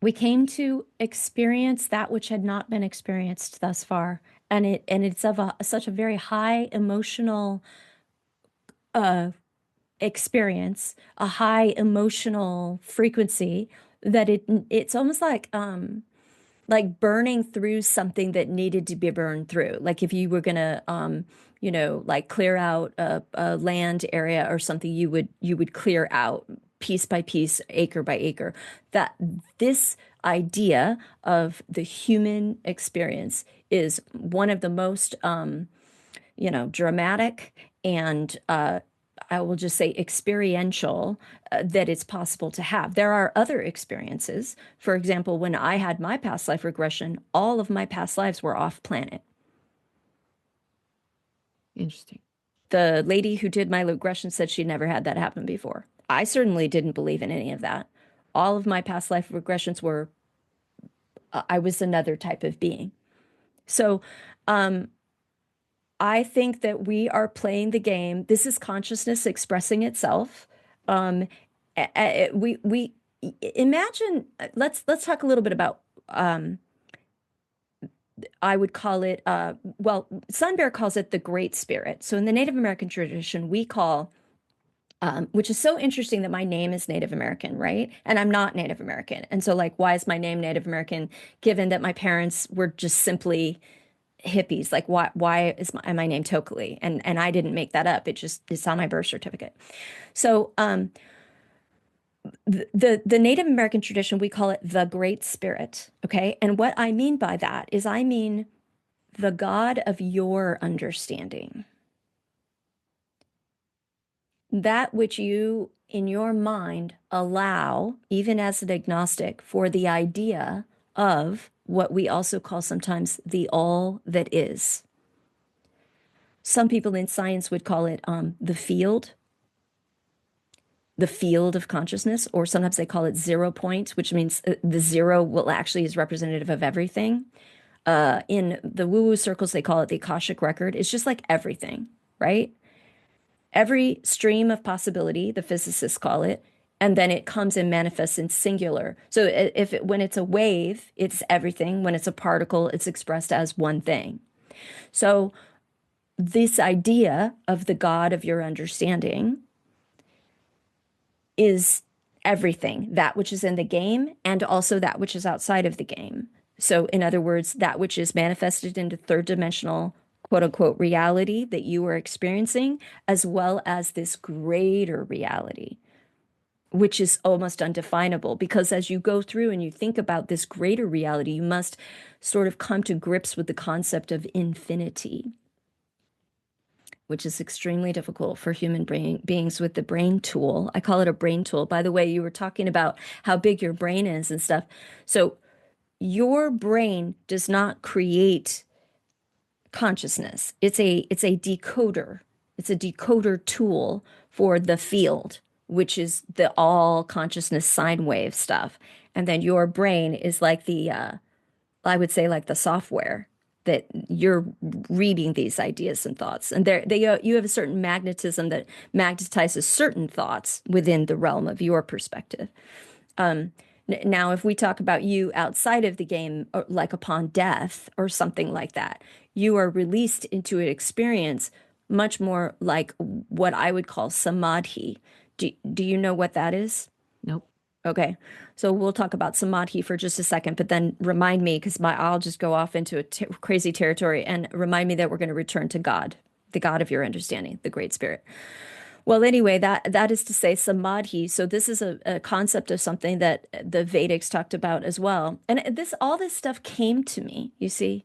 We came to experience that which had not been experienced thus far, and it's of such a very high emotional uh, experience, a high emotional frequency that it's almost like burning through something that needed to be burned through. Like if you were gonna like clear out a land area or something, you would clear out piece by piece, acre by acre. That this idea of the human experience is one of the most dramatic and I will just say experiential that it's possible to have. There are other experiences. For example, when I had my past life regression, all of my past lives were off planet. Interesting. The lady who did my regression said she never had that happen before. I certainly didn't believe in any of that. All of my past life regressions were I was another type of being. So, um, I think that we are playing the game. This is consciousness expressing itself. Um, we imagine. Let's talk a little bit about. I would call it. Well, Sun Bear calls it the Great Spirit. So in the Native American tradition, we call. Which is so interesting that my name is Native American, right? And I'm not Native American. And so, like, why is my name Native American, given that my parents were just simply hippies? Like why is my name Tokeli? And I didn't make that up. It's on my birth certificate. So the Native American tradition, we call it the Great Spirit. Okay. And what I mean by that is I mean the God of your understanding. That which you in your mind allow, even as an agnostic, for the idea of what we also call sometimes the all that is. Some people in science would call it the field of consciousness, or sometimes they call it 0 point, which means the zero will actually is representative of everything. In the woo-woo circles, they call it the Akashic record. It's just like everything, right? Every stream of possibility, the physicists call it, and then it comes and manifests in singular. So when it's a wave, it's everything. When it's a particle, it's expressed as one thing. So this idea of the God of your understanding is everything, that which is in the game and also that which is outside of the game. So, in other words, that which is manifested into third dimensional, quote unquote, reality that you are experiencing, as well as this greater reality, which is almost undefinable. Because as you go through and you think about this greater reality, you must sort of come to grips with the concept of infinity, which is extremely difficult for human beings with the brain tool. I call it a brain tool. By the way, you were talking about how big your brain is and stuff. So your brain does not create consciousness. It's a decoder. It's a decoder tool for the field, which is the all consciousness sine wave stuff. And then your brain is like the I would say like the software that you're reading these ideas and thoughts. And you have a certain magnetism that magnetizes certain thoughts within the realm of your perspective. Now, if we talk about you outside of the game, like upon death or something like that, you are released into an experience much more like what I would call samadhi. Do you know what that is? Nope. Okay. So we'll talk about samadhi for just a second, but then remind me, because I'll just go off into a crazy territory and remind me that we're going to return to God, the God of your understanding, the Great Spirit. Well, anyway, that is to say samadhi. So this is a concept of something that the Vedics talked about as well. And all this stuff came to me, you see.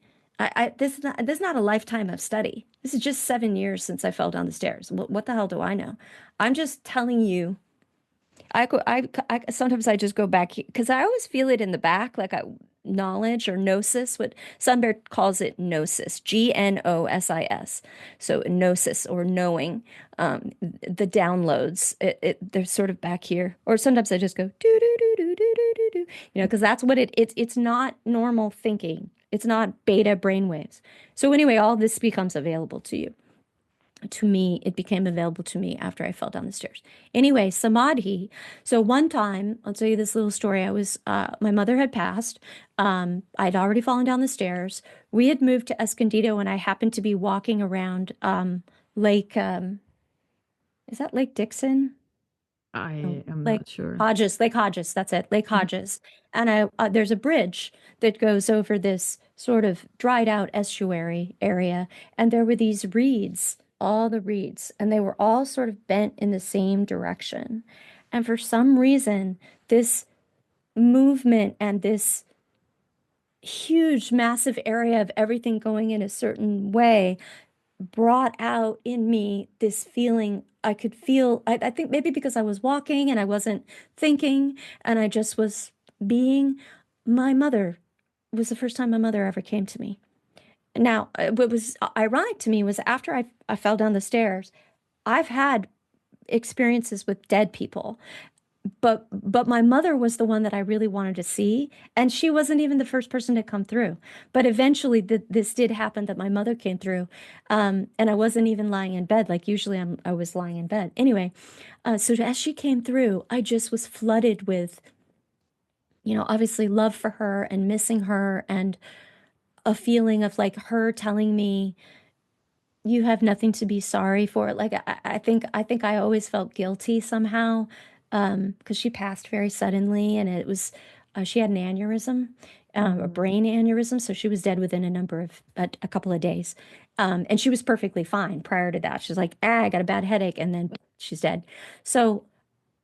This is not a lifetime of study. This is just 7 years since I fell down the stairs. What the hell do I know? I'm just telling you. I sometimes I just go back because I always feel it in the back, like knowledge or gnosis. What Sunbear calls it gnosis, Gnosis. So gnosis or knowing, the downloads. They're sort of back here, or sometimes I just go do do do do do do do do, because that's what it's not normal thinking. It's not beta brainwaves. So anyway, all this becomes available to you. To me, it became available to me after I fell down the stairs. Anyway, samadhi. So one time, I'll tell you this little story. My mother had passed. I'd already fallen down the stairs. We had moved to Escondido, and I happened to be walking around Lake, is that Lake Dixon? I am Lake not sure. Lake Hodges, that's it, Lake Mhm. Hodges. And there's a bridge that goes over this sort of dried out estuary area. And there were these reeds, all the reeds, and they were all sort of bent in the same direction. And for some reason, this movement and this huge, massive area of everything going in a certain way brought out in me this feeling. I could feel, I think maybe because I was walking and I wasn't thinking and I just was being. My mother was the first time my mother ever came to me. Now, what was ironic to me was after I fell down the stairs, I've had experiences with dead people, but my mother was the one that I really wanted to see, and she wasn't even the first person to come through. But eventually, this did happen that my mother came through, and I wasn't even lying in bed. Like usually, I was lying in bed. Anyway, so as she came through, I just was flooded with, obviously love for her and missing her, and a feeling of like her telling me you have nothing to be sorry for. Like I think I always felt guilty somehow, because she passed very suddenly, and it was she had an aneurysm, a Mm. brain aneurysm, so she was dead within a couple of days, and she was perfectly fine prior to that. She's like, I got a bad headache, and then she's dead. So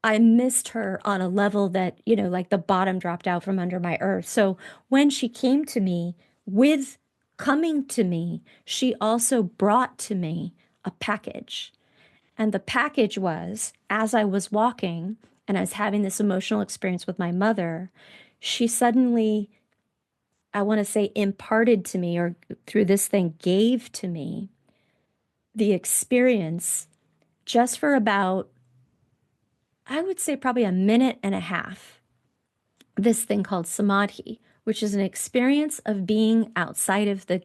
I missed her on a level that, like the bottom dropped out from under my earth. So when she came to me, with coming to me, she also brought to me a package. And the package was, as I was walking and I was having this emotional experience with my mother, she suddenly, I want to say, imparted to me, or through this thing, gave to me the experience just for about, I would say, probably a minute and a half, this thing called samadhi, which is an experience of being outside of the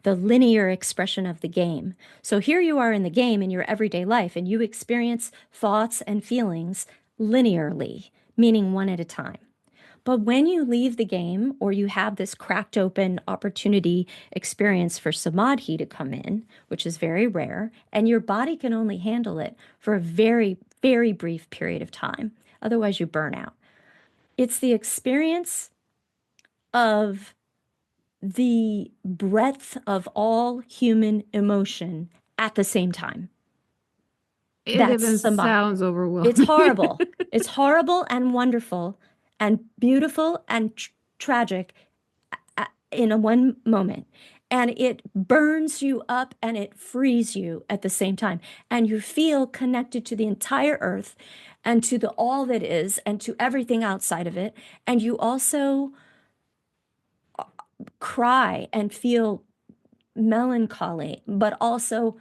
linear expression of the game. So here you are in the game in your everyday life, and you experience thoughts and feelings linearly, meaning one at a time. But when you leave the game, or you have this cracked open opportunity experience for samadhi to come in, which is very rare, and your body can only handle it for a very, very brief period of time. Otherwise, you burn out. It's the experience of the breadth of all human emotion at the same time. It That's even samadhi. sounds It's overwhelming. horrible. It's horrible and wonderful and beautiful and tragic in a one moment. And it burns you up and it frees you at the same time. And you feel connected to the entire earth and to the all that is and to everything outside of it. And you also cry and feel melancholy, but also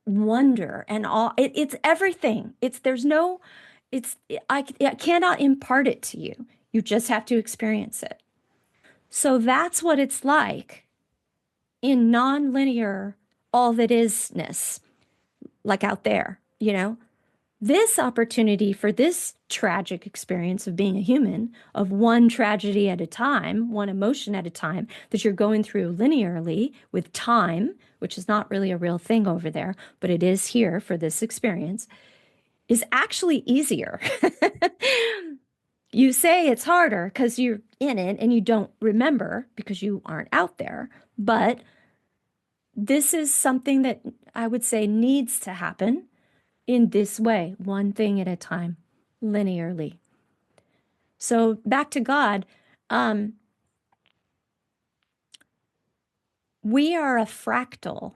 wonder and all. It's everything. There's no, I cannot impart it to you. You just have to experience it. So that's what it's like in non-linear, all that isness, like out there, you know? This opportunity for this tragic experience of being a human, of one tragedy at a time, one emotion at a time, that you're going through linearly with time, which is not really a real thing over there, but it is here for this experience, is actually easier. You say it's harder because you're in it and you don't remember because you aren't out there. But this is something that I would say needs to happen in this way, one thing at a time, linearly. So back to God, um, we are a fractal,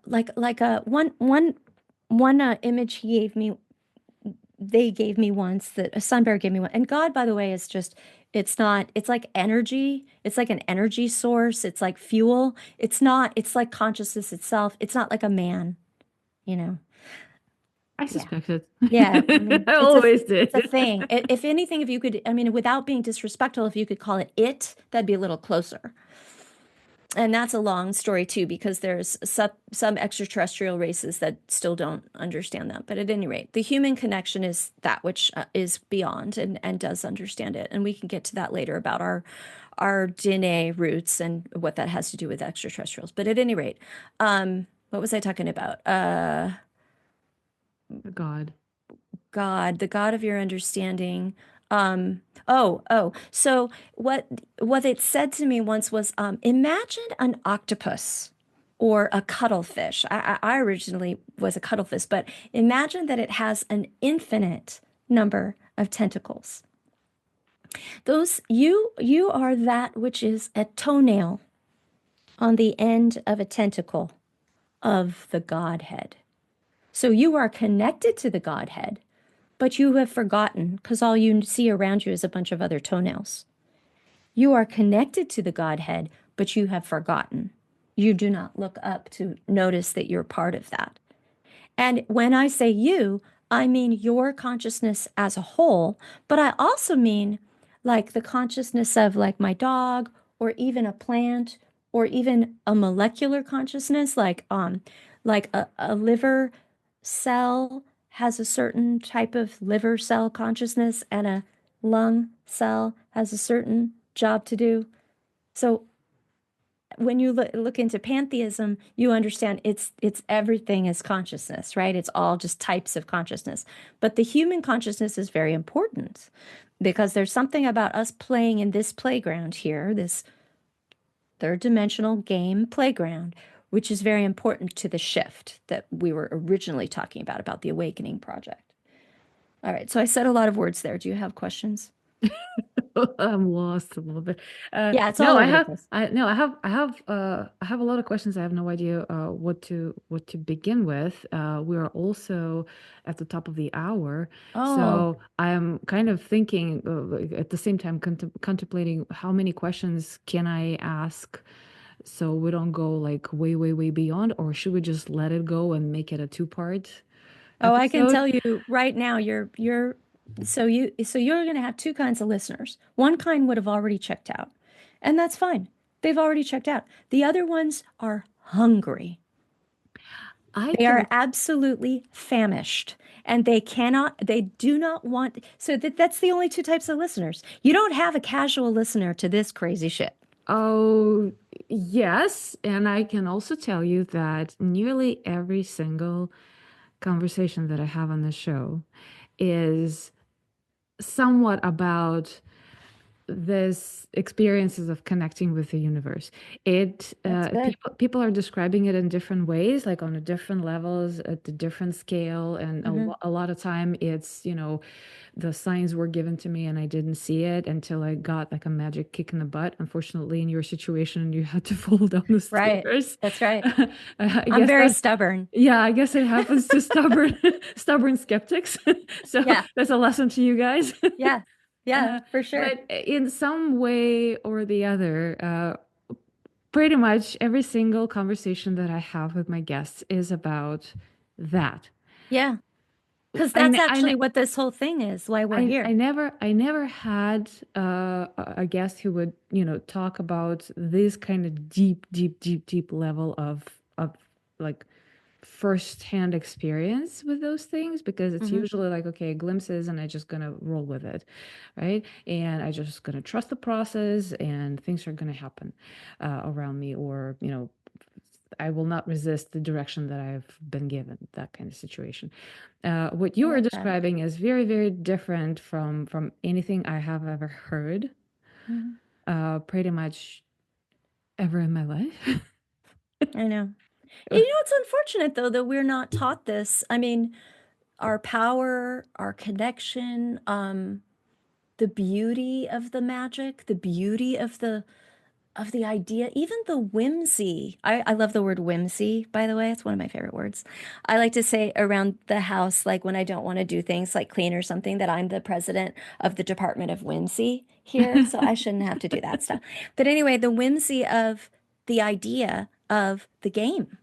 like a one image they gave me once, that a sun bear gave me one. And God, by the way, is just, it's not, it's like energy. It's like an energy source. It's like fuel. It's not, it's like consciousness itself. It's not like a man, you know? I Yeah. suspected. Yeah. I mean, I always it's a did. thing. If anything, if you could, I mean, without being disrespectful, if you could call it, that'd be a little closer. And that's a long story too, because there's some extraterrestrial races that still don't understand that. But at any rate, the human connection is that which is beyond and does understand it. And we can get to that later about our DNA roots and what that has to do with extraterrestrials. But at any rate, what was I talking about? God. God, the God of your understanding. So what it said to me once was, imagine an octopus or a cuttlefish. I originally was a cuttlefish, but imagine that it has an infinite number of tentacles. You are that which is a toenail on the end of a tentacle of the Godhead. So you are connected to the Godhead, but you have forgotten because all you see around you is a bunch of other toenails. You are connected to the Godhead, but you have forgotten. You do not look up to notice that you're part of that. And when I say you, I mean your consciousness as a whole, but I also mean like the consciousness of like my dog or even a plant or even a molecular consciousness, like a liver cell has a certain type of liver cell consciousness and a lung cell has a certain job to do. So when you look into pantheism, you understand it's everything is consciousness, right? It's all just types of consciousness. But the human consciousness is very important because there's something about us playing in this playground here, this third dimensional game playground, which is very important to the shift that we were originally talking about the awakening project. All right, so I said a lot of words there. Do you have questions? I'm lost a little bit. Yeah, it's No, all over the place. I have a lot of questions. I have no idea what to begin with. We are also at the top of the hour, Oh, so I am kind of thinking like, at the same time contemplating how many questions can I ask so we don't go like way, way, way beyond, or should we just let it go and make it a two-part oh, I can episode? tell you right now, you're going to have two kinds of listeners. One kind would have already checked out, and that's fine. They've already checked out. The other ones are hungry. I They are can. absolutely famished, and they do not want, so that's the only two types of listeners. You don't have a casual listener to this crazy shit. Oh, yes. And I can also tell you that nearly every single conversation that I have on the show is somewhat about this experiences of connecting with the universe. It That's good. people are describing it in different ways, like on a different levels, at a different scale, and Hmm. a lot of time it's, the signs were given to me and I didn't see it until I got like a magic kick in the butt. Unfortunately, in your situation, you had to fall down the Right. stairs. That's right. I I'm guess very that, stubborn. yeah, I guess it happens to stubborn skeptics. So Yeah. that's a lesson to you guys. Yeah. Yeah, for sure. But in some way or the other, pretty much every single conversation that I have with my guests is about that. Yeah. Because I, that's ne- I, actually ne- what this whole thing is, why we're here. I never had a guest who would, talk about this kind of deep level of like first-hand experience with those things, because it's Hmm. usually like, okay, glimpses and I just gonna roll with it, right? And I just gonna trust the process and things are gonna happen around me, or I will not resist the direction that I've been given, that kind of situation. What I you are like that. describing is very, very different from anything I have ever heard, Mhm. pretty much ever in my life. I know. It's unfortunate though that we're not taught this. I mean, our power, our connection, the beauty of the magic, the beauty of the idea, even the whimsy. I love the word whimsy, by the way. It's one of my favorite words. I like to say around the house, like when I don't want to do things like clean or something, that I'm the president of the Department of Whimsy here. So I shouldn't have to do that stuff. But anyway, the whimsy of the idea of the game,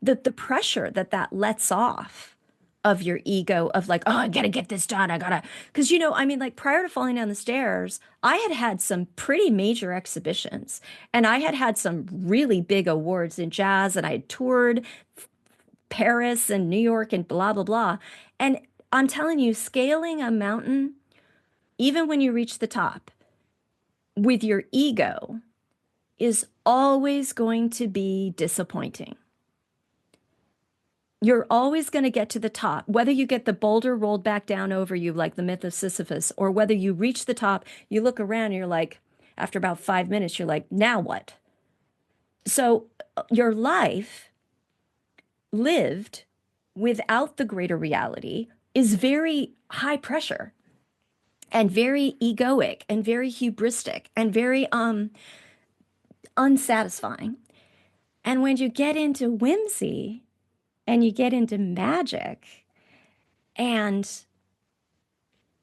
the pressure that that lets off of your ego of like, oh, I gotta get this done. I gotta, because I mean, like prior to falling down the stairs, I had had some pretty major exhibitions and I had had some really big awards in jazz and I had toured Paris and New York and blah, blah, blah. And I'm telling you, scaling a mountain, even when you reach the top with your ego, is always going to be disappointing. You're always going to get to the top, whether you get the boulder rolled back down over you, like the myth of Sisyphus, or whether you reach the top, you look around and you're like, after about 5 minutes, you're like, now what? So your life lived without the greater reality is very high pressure and very egoic and very hubristic and very unsatisfying. And when you get into whimsy and you get into magic and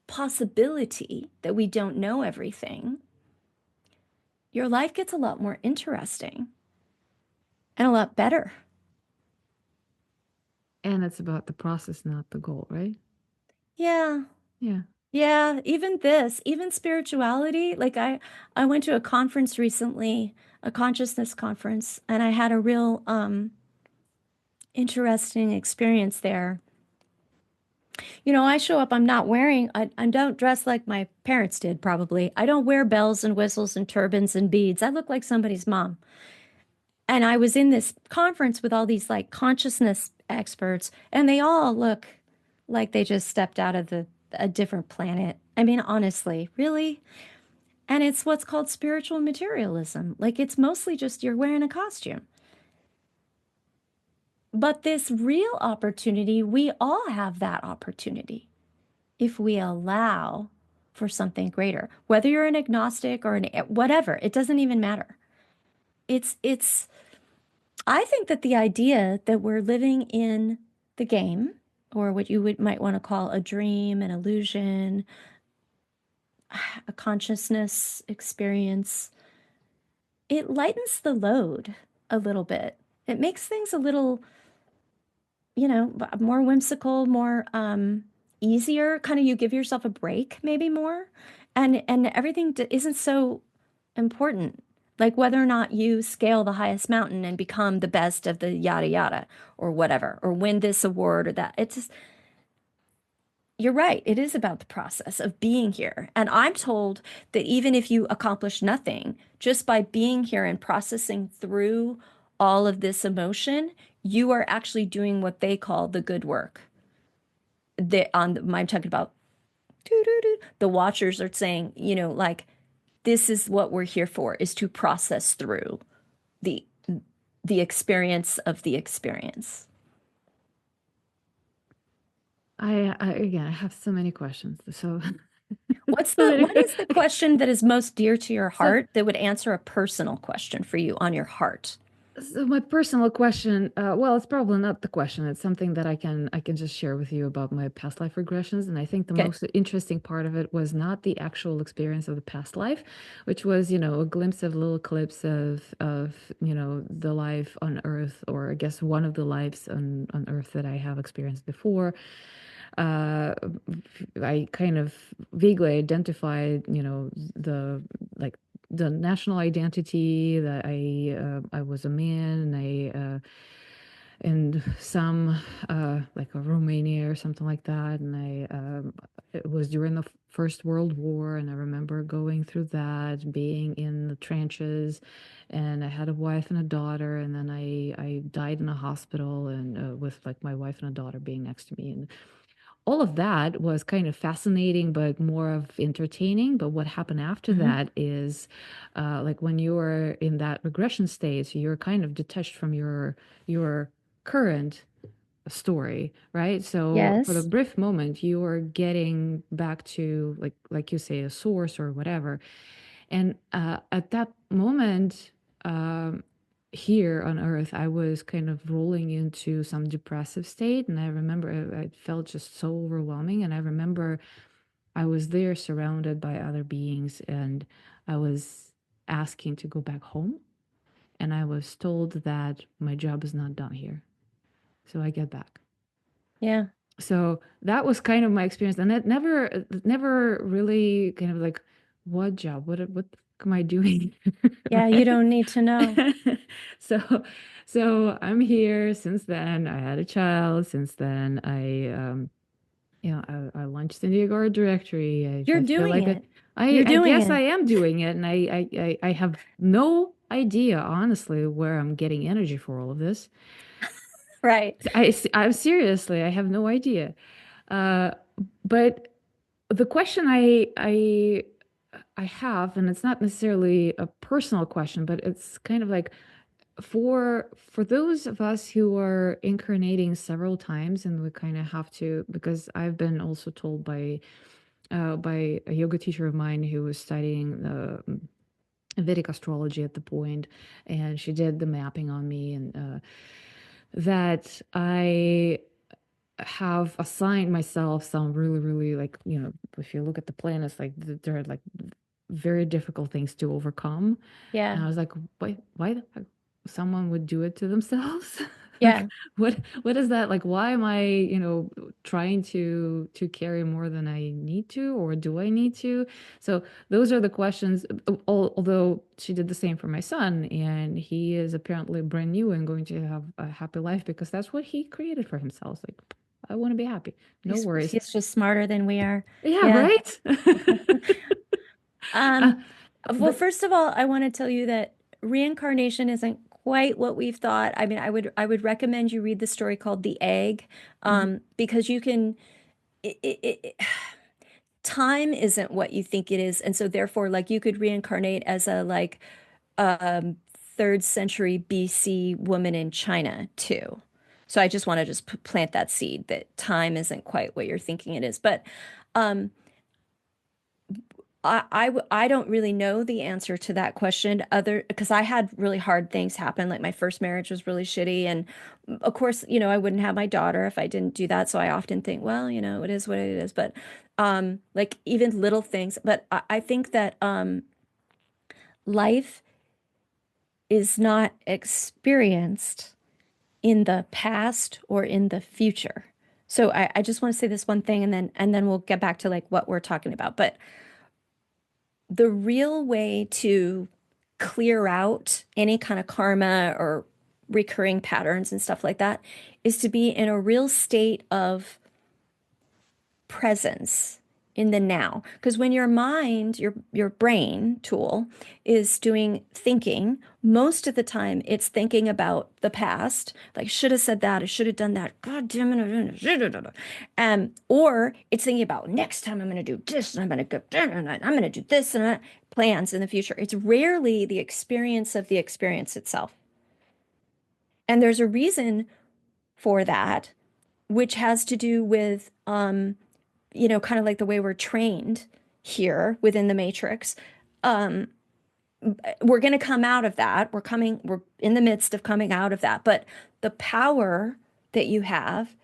possibility that we don't know everything, your life gets a lot more interesting and a lot better. And it's about the process, not the goal, right? Yeah. Yeah. Yeah, even this, even spirituality, like I went to a conference recently, a consciousness conference, and I had a real interesting experience there. I show up, I'm not wearing, I don't dress like my parents did, probably. I don't wear bells and whistles and turbans and beads. I look like somebody's mom. And I was in this conference with all these like consciousness experts, and they all look like they just stepped out of a different planet. I mean, honestly, really? And it's what's called spiritual materialism. Like it's mostly just you're wearing a costume. But this real opportunity, we all have that opportunity if we allow for something greater. Whether you're an agnostic or an whatever, it doesn't even matter. It's I think that the idea that we're living in the game, or what you might want to call a dream, an illusion, a consciousness experience, it lightens the load a little bit. It makes things a little, more whimsical, more easier. Kind of you give yourself a break, maybe more, and everything isn't so important. Like whether or not you scale the highest mountain and become the best of the yada yada or whatever, or win this award or that. It's just, you're right. It is about the process of being here. And I'm told that even if you accomplish nothing, just by being here and processing through all of this emotion, you are actually doing what they call the good work. I'm talking about the watchers are saying, like this is what we're here for, is to process through the the experience of the experience. Again, I have so many questions. So, What's so the many what que- is the question that is most dear to your So, heart that would answer a personal question for you on your heart? So my personal question, well, it's probably not the question. It's something that I can just share with you about my past life regressions. And I think the Good. most interesting part of it was not the actual experience of the past life, which was, a glimpse of little clips of the life on Earth, or I guess one of the lives on Earth that I have experienced before. uh, I kind of vaguely identified, like the national identity that I was a man, and and some like a Romania or something like that, and it was during the First World War, and I remember going through that, being in the trenches, and I had a wife and a daughter, and then I died in a hospital, and with like my wife and a daughter being next to me, and all of that was kind of fascinating, but more of entertaining. But what happened after Hmm. that is, like when you're in that regression stage, you're kind of detached from your current story, right? So for the Yes. brief moment, you are getting back to like you say, a source or whatever. And at that moment, um, here on Earth, I was kind of rolling into some depressive state, and I remember I felt just so overwhelming. And I remember I was there surrounded by other beings, and I was asking to go back home, and I was told that my job is not done here, so I get back. Yeah. So that was kind of my experience, and it never really kind of like, what job, what am I doing? Yeah. You Right. don't need to know. so so I'm here since then. I had a child since then. I launched in the art directory. You're I feel doing like it. I You're I doing guess I it. am doing it, and I have no idea, honestly, where I'm getting energy for all of this. Right. I'm seriously, I have no idea. Uh, but the question I have, and it's not necessarily a personal question, but it's kind of like for those of us who are incarnating several times, and we kind of have to, because I've been also told by a yoga teacher of mine who was studying the Vedic astrology at the point, and she did the mapping on me, and that I have assigned myself some really, really, like, if you look at the planets, like there are like very difficult things to overcome. And Yeah. I was like, why the heck someone would do it to themselves? Like, Yeah. what is that? Like, why am I, trying to carry more than I need to, or do I need to? So those are the questions. Although she did the same for my son, and he is apparently brand new and going to have a happy life because that's what he created for himself. Like, I want to be happy. No worries. He's just smarter than we are. Yeah, Yeah. right? uh, Um, well, but first of all, I want to tell you that reincarnation isn't quite what we've thought. I mean, I would recommend you read the story called The Egg, mhm. because you can time isn't what you think it is, and so therefore, like you could reincarnate as a like third century BC woman in China too. So I just want to just plant that seed that time isn't quite what you're thinking it is. But um, I don't really know the answer to that question other because I had really hard things happen. Like my first marriage was really shitty. And of course, I wouldn't have my daughter if I didn't do that. So I often think, well, it is what it is. But like even little things. But I think that life is not experienced in the past or in the future. So I just want to say this one thing and then we'll get back to like what we're talking about. But the real way to clear out any kind of karma or recurring patterns and stuff like that is to be in a real state of presence in the now. Because when your mind, your brain tool is doing thinking, most of the time it's thinking about the past, like should have said that, I should have done that. God damn it. Or it's thinking about next time I'm going to do this and I'm going to go and I'm going to do this and that, plans in the future. It's rarely the experience of the experience itself. And there's a reason for that, which has to do with kind of like the way we're trained here within the matrix. Um, we're going to come out of that. We're in the midst of coming out of that. But the power that you have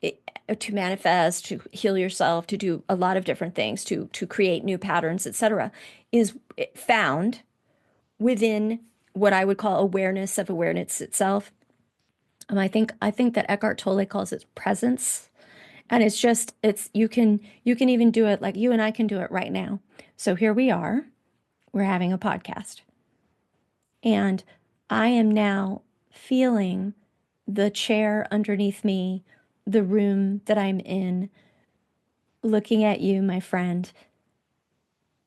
it, to manifest, to heal yourself, to do a lot of different things, to create new patterns, etc., is found within what I would call awareness of awareness itself. I think that Eckhart Tolle calls it presence. And it's you can even do it like you and I can do it right now. So here we are. We're having a podcast. And I am now feeling the chair underneath me, the room that I'm in, looking at you, my friend,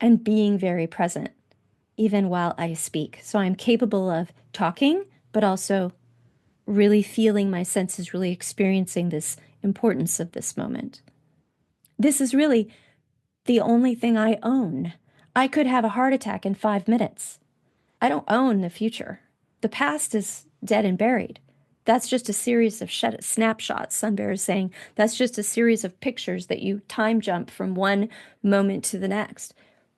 and being very present, even while I speak. So I'm capable of talking, but also really feeling my senses, really experiencing this importance of this moment. This is really the only thing I own. I could have a heart attack in 5 minutes. I don't own the future. The past is dead and buried. That's just a series of snapshots. Sun Bear is saying that's just a series of pictures that you time jump from one moment to the next.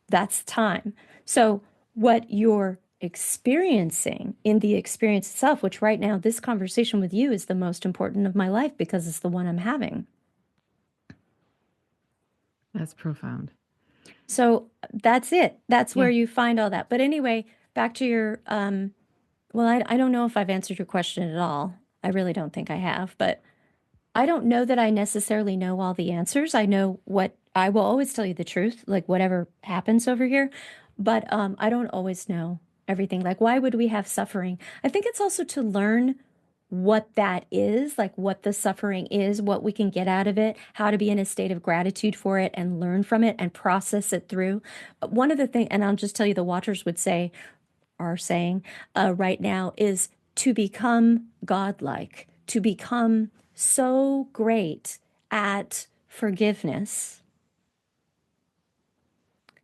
That's time. So, what you're experiencing in the experience itself, which right now, this conversation with you is the most important of my life because it's the one I'm having. That's profound. So, that's it. That's where Yeah. you find all that. But anyway, back to your well, I don't know if I've answered your question at all. I really don't think I have, but I don't know that I necessarily know all the answers. I know what I will always tell you the truth, like whatever happens over here, but I don't always know everything. Like, why would we have suffering? I think it's also to learn what that is, like what the suffering is, what we can get out of it, how to be in a state of gratitude for it and learn from it and process it through. One of the things, and I'll just tell you, the Watchers would say, are saying right now is to become godlike, to become so great at forgiveness,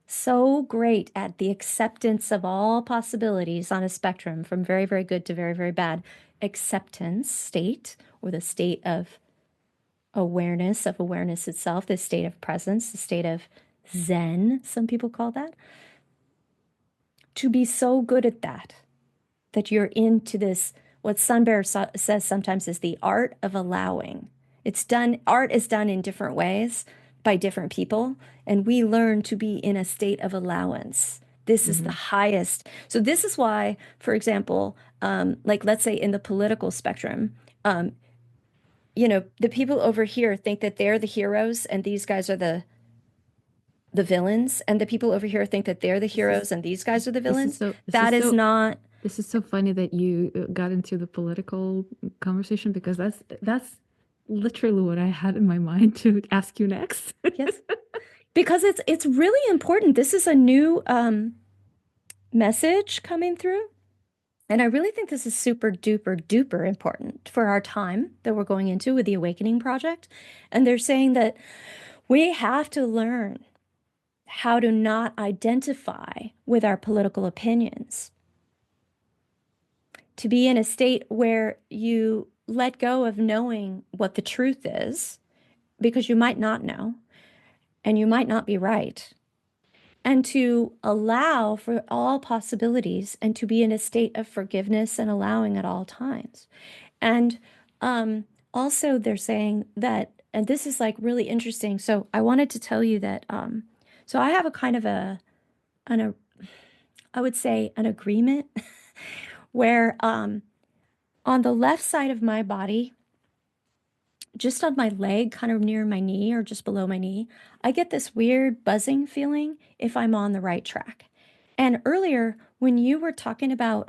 so great at the acceptance of all possibilities on a spectrum from very, very good to very, very bad acceptance state, or the state of awareness itself, the state of presence, the state of Zen, some people call that. To be so good at that you're into this, what Sun Bear says sometimes is the art of allowing. Art is done in different ways by different people, and we learn to be in a state of allowance. This is the Hmm. highest. So this is why, for example, like let's say in the political spectrum, um, the people over here think that they're the heroes and these guys are the villains, and the people over here think that they're the This is heroes and these guys are the this is villains. so this That is is so not, this is so funny that you got into the political conversation because that's literally what I had in my mind to ask you next. yes. Because it's really important. This is a new message coming through. And I really think this is super duper duper important for our time that we're going into with the Awakening Project. And they're saying that we have to learn how to not identify with our political opinions, to be in a state where you let go of knowing what the truth is, because you might not know and you might not be right, and to allow for all possibilities and to be in a state of forgiveness and allowing at all times. And also, they're saying that, and this is like really interesting. So I wanted to tell you that. So I have a kind of an I would say an agreement where on the left side of my body, just on my leg, kind of near my knee or just below my knee, I get this weird buzzing feeling if I'm on the right track. And earlier, when you were talking about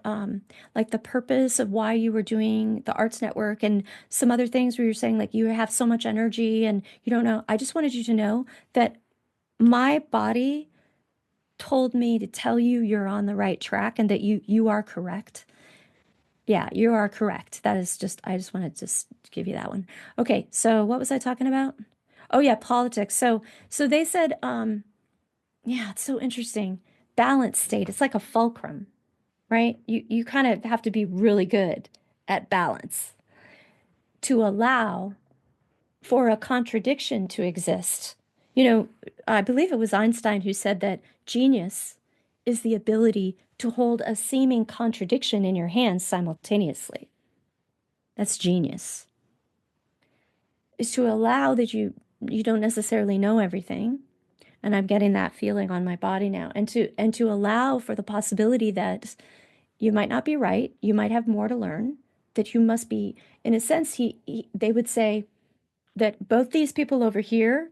like the purpose of why you were doing the Arts Network and some other things where you're saying like you have so much energy and you don't know, I just wanted you to know that my body told me to tell you you're on the right track and that you are correct. Yeah, you are correct. That is just, I just wanted to just give you that one. Okay, so what was I talking about? Oh yeah, politics. So they said, yeah, it's so interesting. Balance state. It's like a fulcrum, right? You kind of have to be really good at balance to allow for a contradiction to exist. I believe it was Einstein who said that genius is the ability to hold a seeming contradiction in your hands simultaneously. That's genius. Is to allow that you don't necessarily know everything, and I'm getting that feeling on my body now, and to allow for the possibility that you might not be right, you might have more to learn, that you must be, in a sense, they would say that both these people over here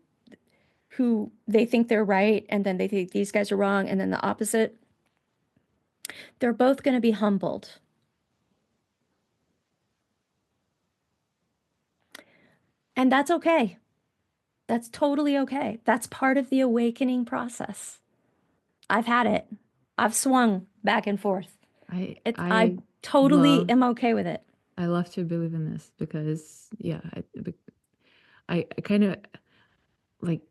who they think they're right and then they think these guys are wrong, and then the opposite, they're both going to be humbled. And that's okay. That's totally okay. That's part of the awakening process. I've had it. I've swung back and forth. I I I totally love am okay with it. I love to believe in this because yeah, I kind of like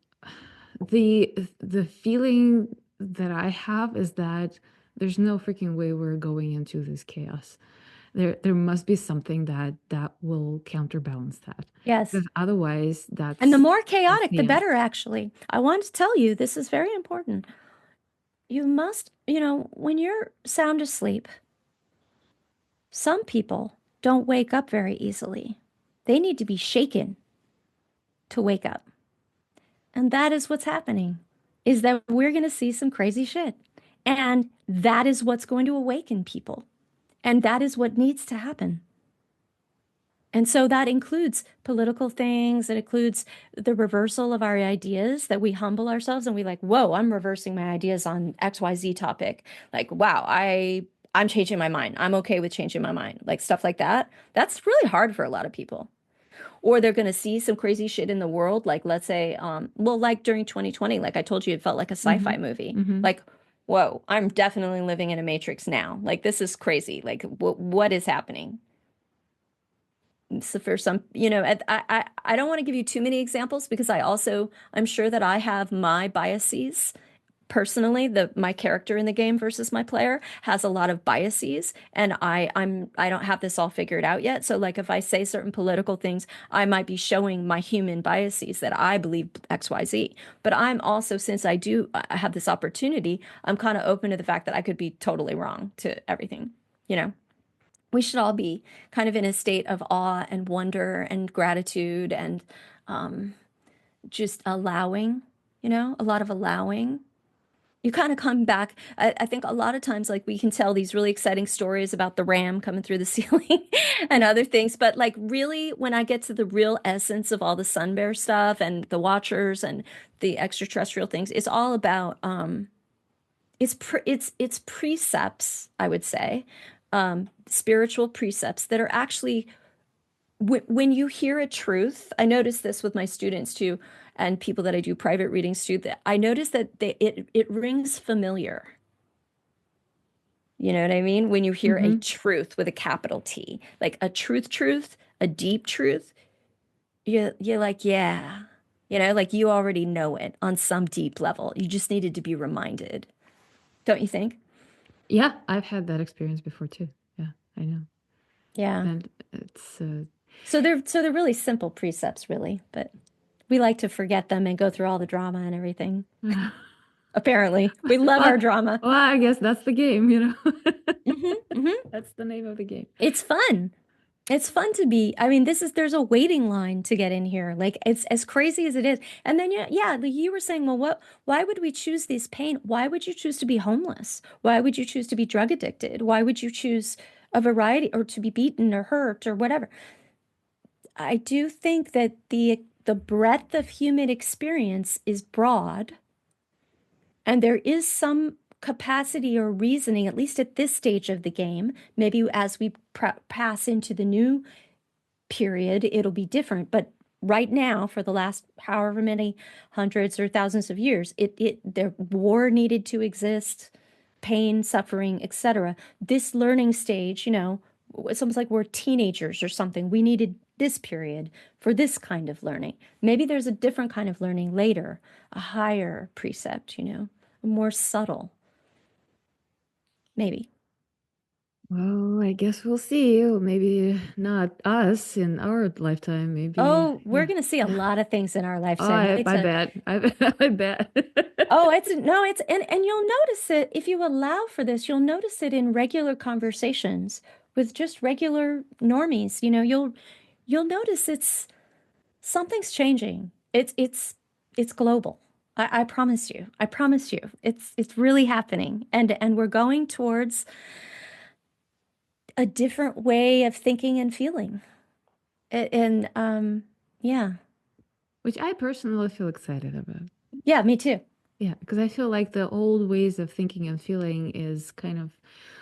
the feeling that I have is that there's no freaking way we're going into this chaos. There must be something that will counterbalance that. Yes. Because otherwise And the that's more chaotic, the the end. better, actually. I want to tell you, this is very important. You must, when you're sound asleep, some people don't wake up very easily. They need to be shaken to wake up. And that is what's happening, is that we're going to see some crazy shit. And that is what's going to awaken people. And that is what needs to happen. And so that includes political things. It includes the reversal of our ideas, that we humble ourselves and we like, whoa, I'm reversing my ideas on XYZ topic. Like, wow, I'm changing my mind. I'm okay with changing my mind. Like stuff like that. That's really hard for a lot of people. Or they're going to see some crazy shit in the world. Like, let's say, well, like during 2020, like I told you, it felt like a Mm-hmm. sci-fi movie. Mm-hmm. Like, whoa, I'm definitely living in a matrix now. Like, this is crazy. Like, what is happening? So for some, I don't want to give you too many examples because I'm sure that I have my biases. Personally, my character in the game versus my player has a lot of biases, and I don't have this all figured out yet. So like if I say certain political things, I might be showing my human biases that I believe XYZ. But I'm also, since I have this opportunity, I'm kind of open to the fact that I could be totally wrong to everything, you know. We should all be kind of in a state of awe and wonder and gratitude and um, just allowing, a lot of allowing. You kind of come back. I think a lot of times, like we can tell these really exciting stories about the ram coming through the ceiling and other things. But like really, when I get to the real essence of all the sun bear stuff and the watchers and the extraterrestrial things, it's all about it's precepts, I would say, spiritual precepts that are actually when you hear a truth. I notice this with my students too, and people that I do private readings to. That I notice that it rings familiar. You know what I mean? When you hear a Mm-hmm. truth with a capital T, like a truth, a deep truth, you're like, yeah, like you already know it on some deep level. You just needed to be reminded, don't you think? Yeah, I've had that experience before too. Yeah, I know. Yeah. And it's So they're really simple precepts, really, but we like to forget them and go through all the drama and everything. Apparently, we love our well, drama. well, I guess that's the game, you know. Hmm. That's the name of the game. It's fun. It's fun to be. I mean, there's a waiting line to get in here. Like it's as crazy as it is. And then yeah, like you were saying, well, why would we choose this pain? Why would you choose to be homeless? Why would you choose to be drug addicted? Why would you choose a variety or to be beaten or hurt or whatever? I do think that the breadth of human experience is broad, and there is some capacity or reasoning, at least at this stage of the game. Maybe as we pass into the new period, it'll be different. But right now, for the last however many hundreds or thousands of years, the war needed to exist, pain, suffering, etc. This learning stage, it's almost like we're teenagers or something. We needed this period for this kind of learning. Maybe there's a different kind of learning later, a higher precept, more subtle, maybe. Well, I guess we'll see. Or maybe not us in our lifetime. Maybe, Oh, we're yeah. going to see a lot of things in our Oh, lifetime. Let me I tell you. bet. I bet. Oh, it's no, it's and you'll notice it if you allow for this, you'll notice it in regular conversations with just regular normies. You'll notice it's something's changing. It's global. I promise you. I promise you. It's really happening. And we're going towards a different way of thinking and feeling. And yeah. Which I personally feel excited about. Yeah, me too. Yeah, because I feel like the old ways of thinking and feeling is kind of,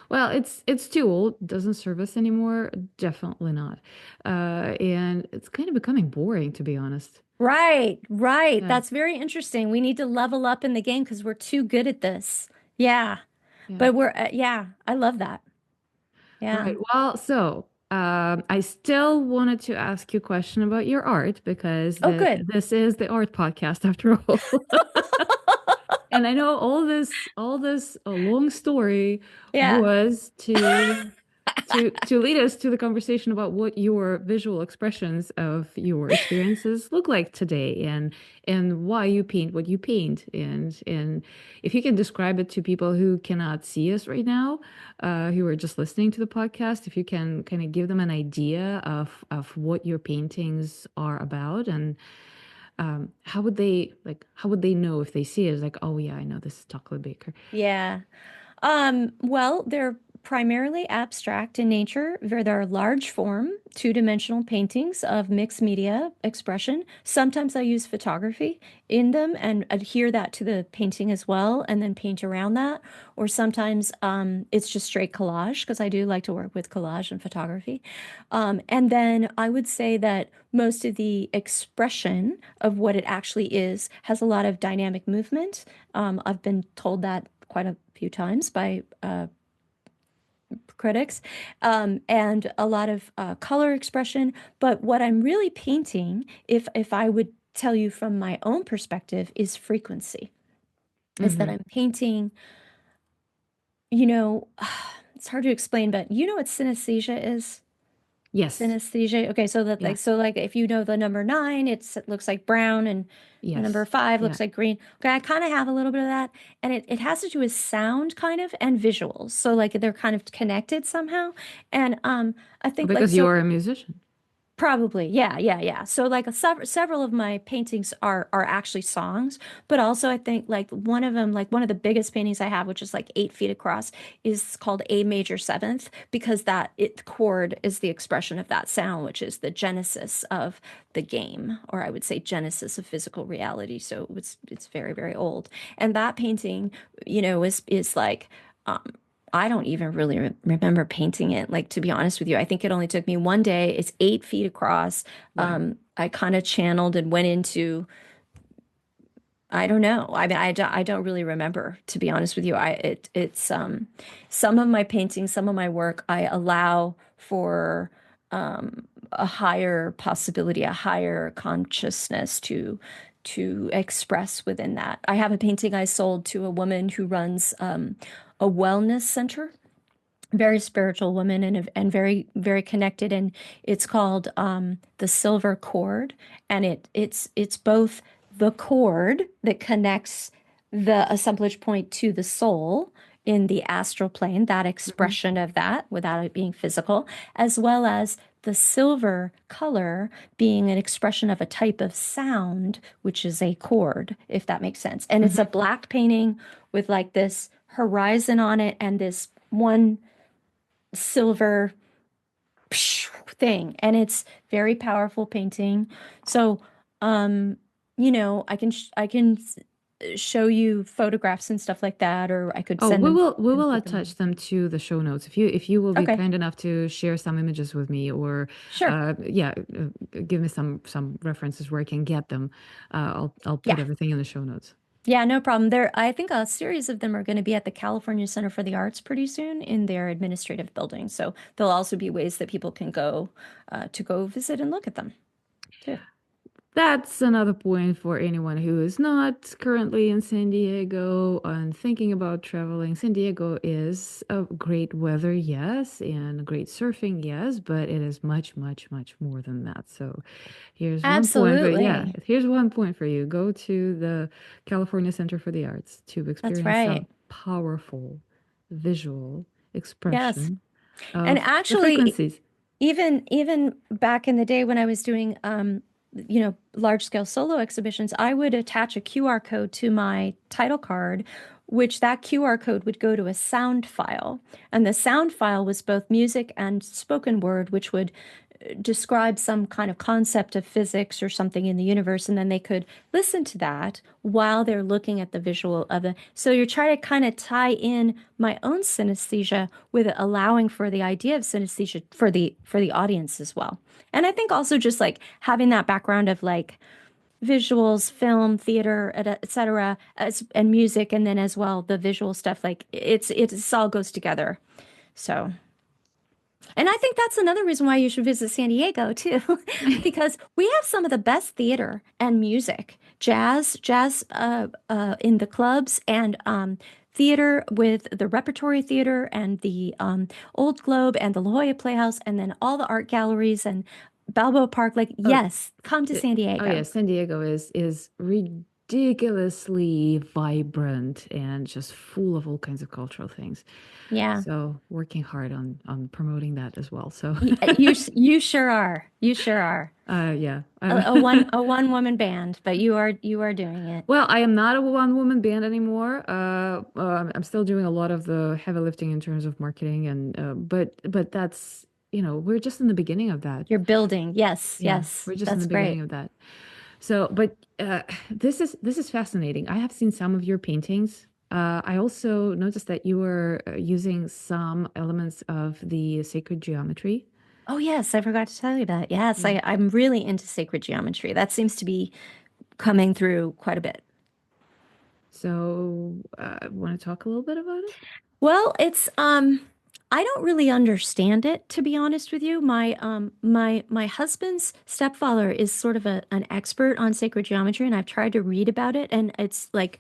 well, it's too old, doesn't serve us anymore. Definitely not. And it's kind of becoming boring, to be honest. Right, right. Yeah, That's very interesting. We need to level up in the game because we're too good at this. Yeah. yeah. But yeah, I love that. Right. Yeah. Well, so I still wanted to ask you a question about your art because Oh, good. this is the art podcast after all. And I know all this a long story Yeah. was to lead us to the conversation about what your visual expressions of your experiences look like today and why you paint what you paint and if you can describe it to people who cannot see us right now, who are just listening to the podcast, if you can kind of give them an idea of what your paintings are about and how would they know if they see it? It's like, oh yeah, I know this is Tokeli Baker. Yeah. Well, they're primarily abstract in nature. They're large form, two-dimensional paintings of mixed media expression. Sometimes I use photography in them and adhere that to the painting as well, and then paint around that. Or sometimes it's just straight collage because I do like to work with collage and photography. And then I would say that most of the expression of what it actually is has a lot of dynamic movement. I've been told that quite a few times by critics, and a lot of color expression. But what I'm really painting, if I would tell you from my own perspective, is frequency. Is that Mm-hmm. I'm painting, you know, it's hard to explain, but you know what synesthesia is? Yes. Synesthesia. Okay, so that Yeah. like if you know the number nine, it looks like brown, and the number Yes. five Yeah. looks like green. Okay, I kind of have a little bit of that, and it has to do with sound kind of and visuals. So like they're kind of connected somehow. And I think like Because so you're a musician. probably, yeah, yeah, yeah. So like several of my paintings are actually songs, but also I think like one of them, like one of the biggest paintings I have, which is like 8 feet across, is called A major seventh because that it chord is the expression of that sound, which is the genesis of the game, or I would say genesis of physical reality. So it's very, very old. And that painting, is like I don't even really remember painting it. Like, to be honest with you, I think it only took me one day. It's 8 feet across. Wow. I kind of channeled and went into, I don't know. I mean, I don't really remember, to be honest with you. It's some of my paintings, some of my work, I allow for a higher possibility, a higher consciousness to express within that. I have a painting I sold to a woman who runs a wellness center, very spiritual woman and very very connected, and it's called the Silver Cord, and it's both the cord that connects the assemblage point to the soul in the astral plane, that Mhm. expression of that without it being physical, as well as the silver color being an expression of a type of sound, which is a chord, if that makes sense. And it's a Mhm. black painting with like this horizon on it and this one silver thing, and it's very powerful painting. So I can show you photographs and stuff like that, or I could Oh, send them to we you and will put them on. attach them to the show notes. If you will be Okay, kind enough to share some images with me, or sure. yeah, give me some references where I can get them. I'll put Yeah, everything in the show notes. yeah, no problem. There, I think a series of them are going to be at the California Center for the Arts pretty soon in their administrative building, so there'll also be ways that people can go to go visit and look at them too. That's another point for anyone who is not currently in San Diego and thinking about traveling. San Diego is a great weather, yes, and great surfing, yes, but it is much, much, much more than that. So here's one point for yeah, Absolutely. here's one point for you. Go to the California Center for the Arts to That's experience some right. powerful visual Yes. expression And of the actually, frequencies. even back in the day when I was doing large scale solo exhibitions, I would attach a QR code to my title card, which that QR code would go to a sound file. And the sound file was both music and spoken word, which would describe some kind of concept of physics or something in the universe, and then they could listen to that while they're looking at the visual of it. So you're trying to kind of tie in my own synesthesia with allowing for the idea of synesthesia for the audience as well. And I think also just like having that background of like visuals, film, theater, et cetera, and music, and then as well the visual stuff, like it's all goes together. So. And I think that's another reason why you should visit San Diego too, because we have some of the best theater and music, jazz in the clubs, and theater with the Repertory Theater and the Old Globe and the La Jolla Playhouse, and then all the art galleries and Balboa Park. Like, Oh, yes, come to San Oh yeah, Diego. San Diego is ridiculously vibrant and just full of all kinds of cultural things. Yeah, So working hard on promoting that as well. So you sure are. You sure are. yeah. A one woman band, but you are doing it. Well, I am not a one woman band anymore. I'm still doing a lot of the heavy lifting in terms of marketing and but that's we're just in the beginning of that. You're building. Yes, Yeah, yes, we're just in the that's beginning great. of that. So, but this is fascinating. I have seen some of your paintings. I also noticed that you were using some elements of the sacred geometry. Oh, yes, I forgot to tell you that. Yes, Yeah. I'm really into sacred geometry. That seems to be coming through quite a bit. So, want to talk a little bit about it? Well, it's I don't really understand it, to be honest with you. My husband's stepfather is sort of an expert on sacred geometry, and I've tried to read about it, and it's like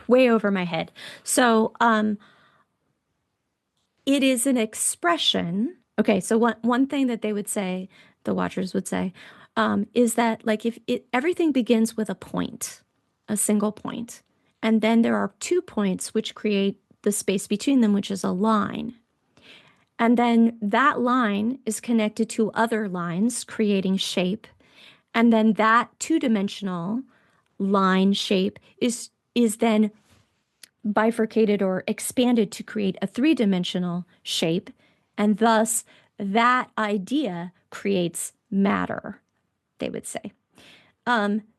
way over my head. So, it is an expression. Okay, so one thing that they would say, the watchers would say, is that like if it everything begins with a point, a single point, and then there are 2 points which create the space between them, which is a line. And then that line is connected to other lines, creating shape. And then that two-dimensional line shape is then bifurcated or expanded to create a three-dimensional shape, and thus that idea creates matter, they would say.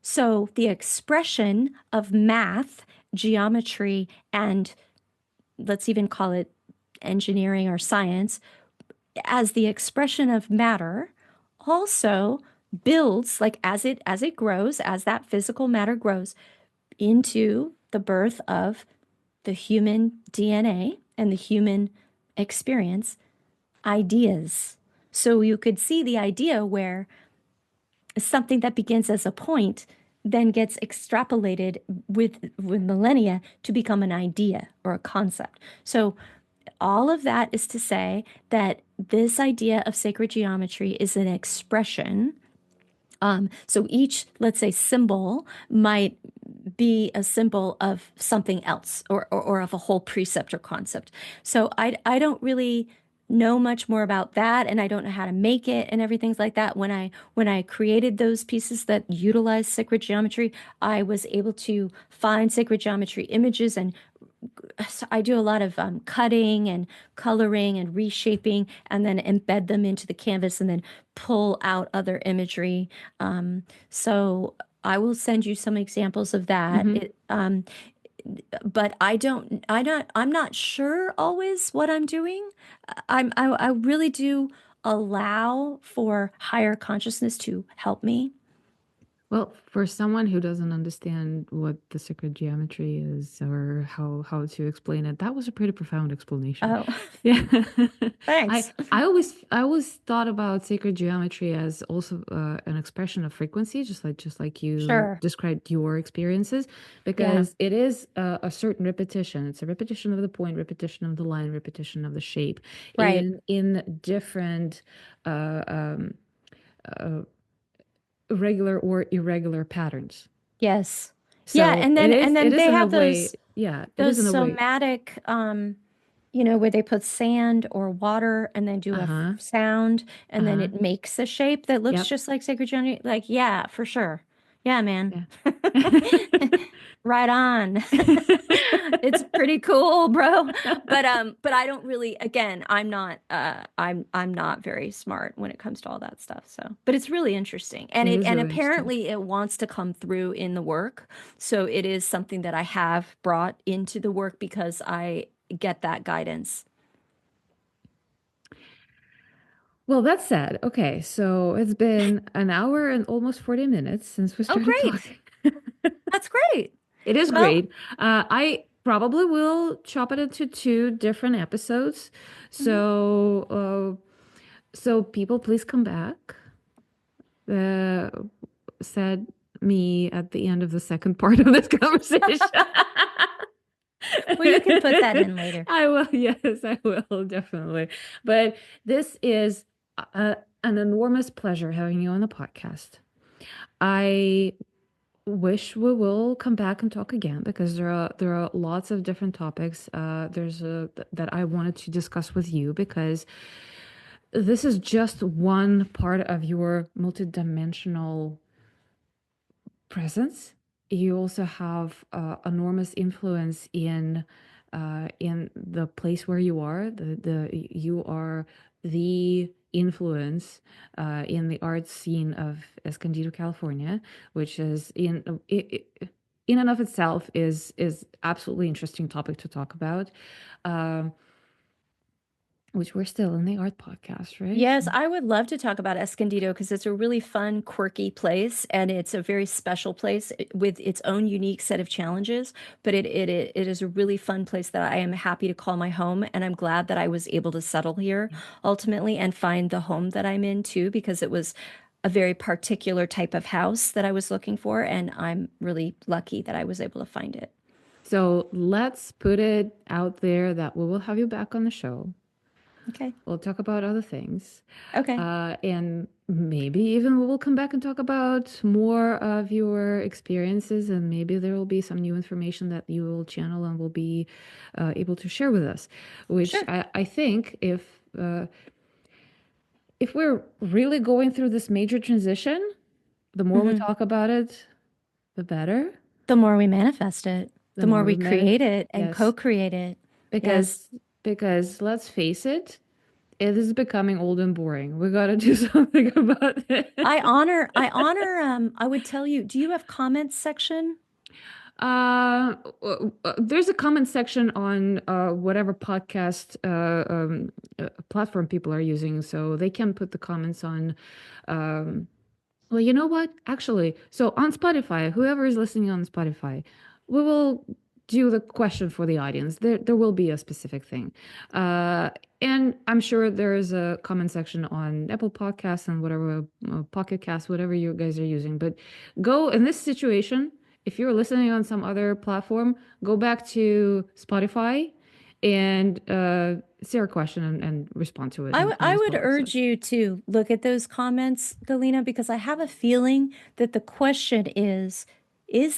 So the expression of math, geometry, and let's even call it engineering or science as the expression of matter also builds, like as it grows, as that physical matter grows into the birth of the human DNA and the human experience, ideas. So you could see the idea where something that begins as a point then gets extrapolated with millennia to become an idea or a concept. So all of that is to say that this idea of sacred geometry is an expression. So each, let's say, symbol might be a symbol of something else or of a whole precept or concept. So I don't really know much more about that, and I don't know how to make it and everything like that. When I created those pieces that utilize sacred geometry, I was able to find sacred geometry images, and so I do a lot of cutting and coloring and reshaping, and then embed them into the canvas, and then pull out other imagery. So I will send you some examples of that. Mm-hmm. But I'm not sure always what I'm doing. I really do allow for higher consciousness to help me. Well, for someone who doesn't understand what the sacred geometry is or how to explain it, that was a pretty profound explanation. Oh, Yeah. thanks. I always thought about sacred geometry as also an expression of frequency, just like you Sure. described your experiences, Yeah. because it is a certain repetition. It's a repetition of the point, repetition of the line, repetition of the shape Right. in different uh, um, uh, regular or irregular patterns. Yes. Yeah, So it is and it then is they in a have way, yeah, it is those in a way. somatic where they put sand or water and then do a Uh-huh. sound and then Uh-huh. it makes a shape that looks Yep. just like sacred geometry. Like, yeah, for sure. Yeah, man. Yeah. Right on. It's pretty cool, bro. But I don't really, again, I'm not very smart when it comes to all that stuff. So, but it's really interesting. It is And really interesting. apparently it wants to come through in the work. So it is something that I have brought into the work because I get that guidance. Well, that said, okay, so it's been an hour and almost 40 minutes since we Oh, started great. talking. That's great. It is Well, great. I probably will chop it into two different episodes. mhm. So people please come back. Uh, said me at the end of the second part of this conversation. Well, you can put that in later. I will, yes, I will, definitely. But this is an enormous pleasure having you on the podcast. I wish we will come back and talk again because there are lots of different topics there's a that I wanted to discuss with you because this is just one part of your multidimensional presence. You also have enormous influence in the place where you are. You are the influence in the art scene of Escondido, California, which is in and of itself is absolutely interesting topic to talk about. Um, which we're still in the art podcast, right? Yes, I would love to talk about Escondido because it's a really fun, quirky place, and it's a very special place with its own unique set of challenges. But it is a really fun place that I am happy to call my home, and I'm glad that I was able to settle here ultimately and find the home that I'm in too, because it was a very particular type of house that I was looking for, and I'm really lucky that I was able to find it. So let's put it out there that we will have you back on the show. Okay. We'll talk about other things. Okay. And maybe even we will come back and talk about more of your experiences, and maybe there will be some new information that you will channel and will be able to share with us. Which Sure. I think if we're really going through this major transition, the more we Hmm. talk about it, the better. The more we manifest it, The the more more we we met it. create it and Yes, co-create it. Yes. because because let's face it, it is becoming old and boring. We gotta do something about it. I would tell you, do you have comments section? There's a comment section on whatever podcast platform people are using, so they can put the comments on. Um, well, you know what? Actually, so on Spotify, whoever is listening on Spotify, we will do the question for the audience. There will be a specific thing. Uh, and I'm sure there is a comment section on Apple Podcasts and whatever, Pocket Casts, whatever you guys are using. But go in this situation, if you're listening on some other platform, go back to Spotify and say our question and respond to it I as would well. So. urge you to look at those comments, Galina, because I have a feeling that the question is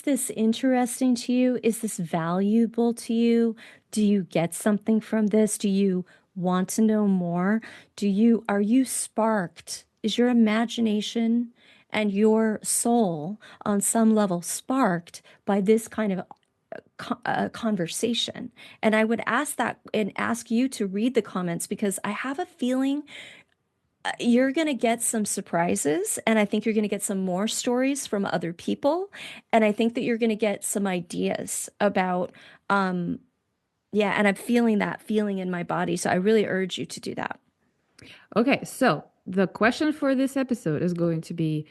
this interesting to you? Is this valuable to you? Do you get something from this? Do you want to know more? Are you sparked? Is your imagination and your soul on some level sparked by this kind of conversation? And I would ask that and ask you to read the comments because I have a feeling you're going to get some surprises. And I think you're going to get some more stories from other people. And I think that you're going to get some ideas about, yeah, and I'm feeling that feeling in my body. So I really urge you to do that. Okay, so the question for this episode is going to be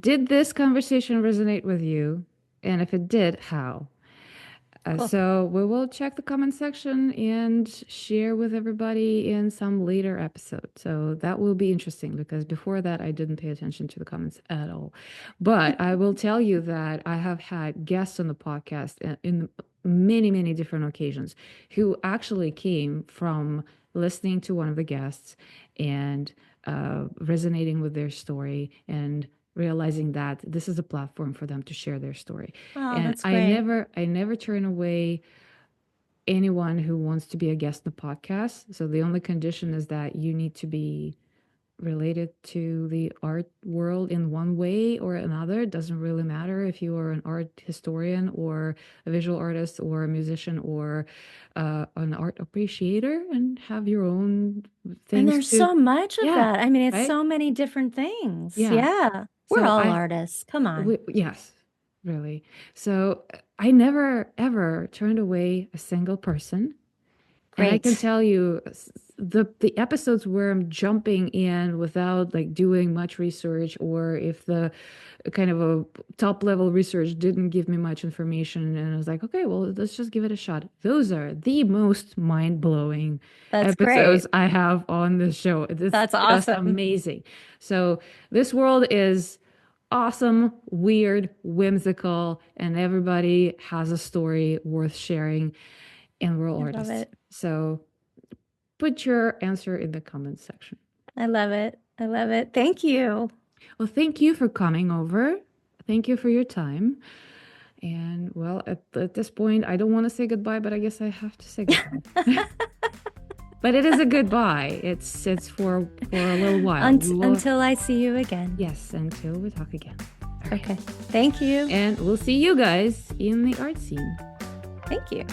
Did this conversation resonate with you? And if it did, how? Cool. So we will check the comment section and share with everybody in some later episode. So that will be interesting because before that, I didn't pay attention to the comments at all. But I will tell you that I have had guests on the podcast in many, many different occasions who actually came from listening to one of the guests and resonating with their story and realizing that this is a platform for them to share their story. Oh, And that's I great. never turn away anyone who wants to be a guest in the podcast. So the only condition is that you need to be related to the art world in one way or another. It doesn't really matter if you are an art historian or a visual artist or a musician or an art appreciator and have your own And things there's to, so much of yeah, that. I mean, it's right? so many different things. Yeah. Yeah. We're So all I, artists. Come on. yes, really. So I never ever turned away a single person. And I can Great. tell you the episodes where I'm jumping in without like doing much research, or if the kind of a top level research didn't give me much information and I was like, okay, well, let's just give it a shot. Those are the most mind-blowing That's episodes great. I have on the show. It's That's just awesome. amazing. So this world is awesome, weird, whimsical, and everybody has a story worth sharing, and we're all I love artists. it. So put your answer in the comments section. I love it. I love it. Thank you. Well, thank you for coming over. Thank you for your time. And well, at this point, I don't want to say goodbye, but I guess I have to say goodbye. But it is a goodbye. It's for a little while. Until I see you again. Yes, until we talk again. All right. Okay. Thank you. And we'll see you guys in the art scene. Thank you.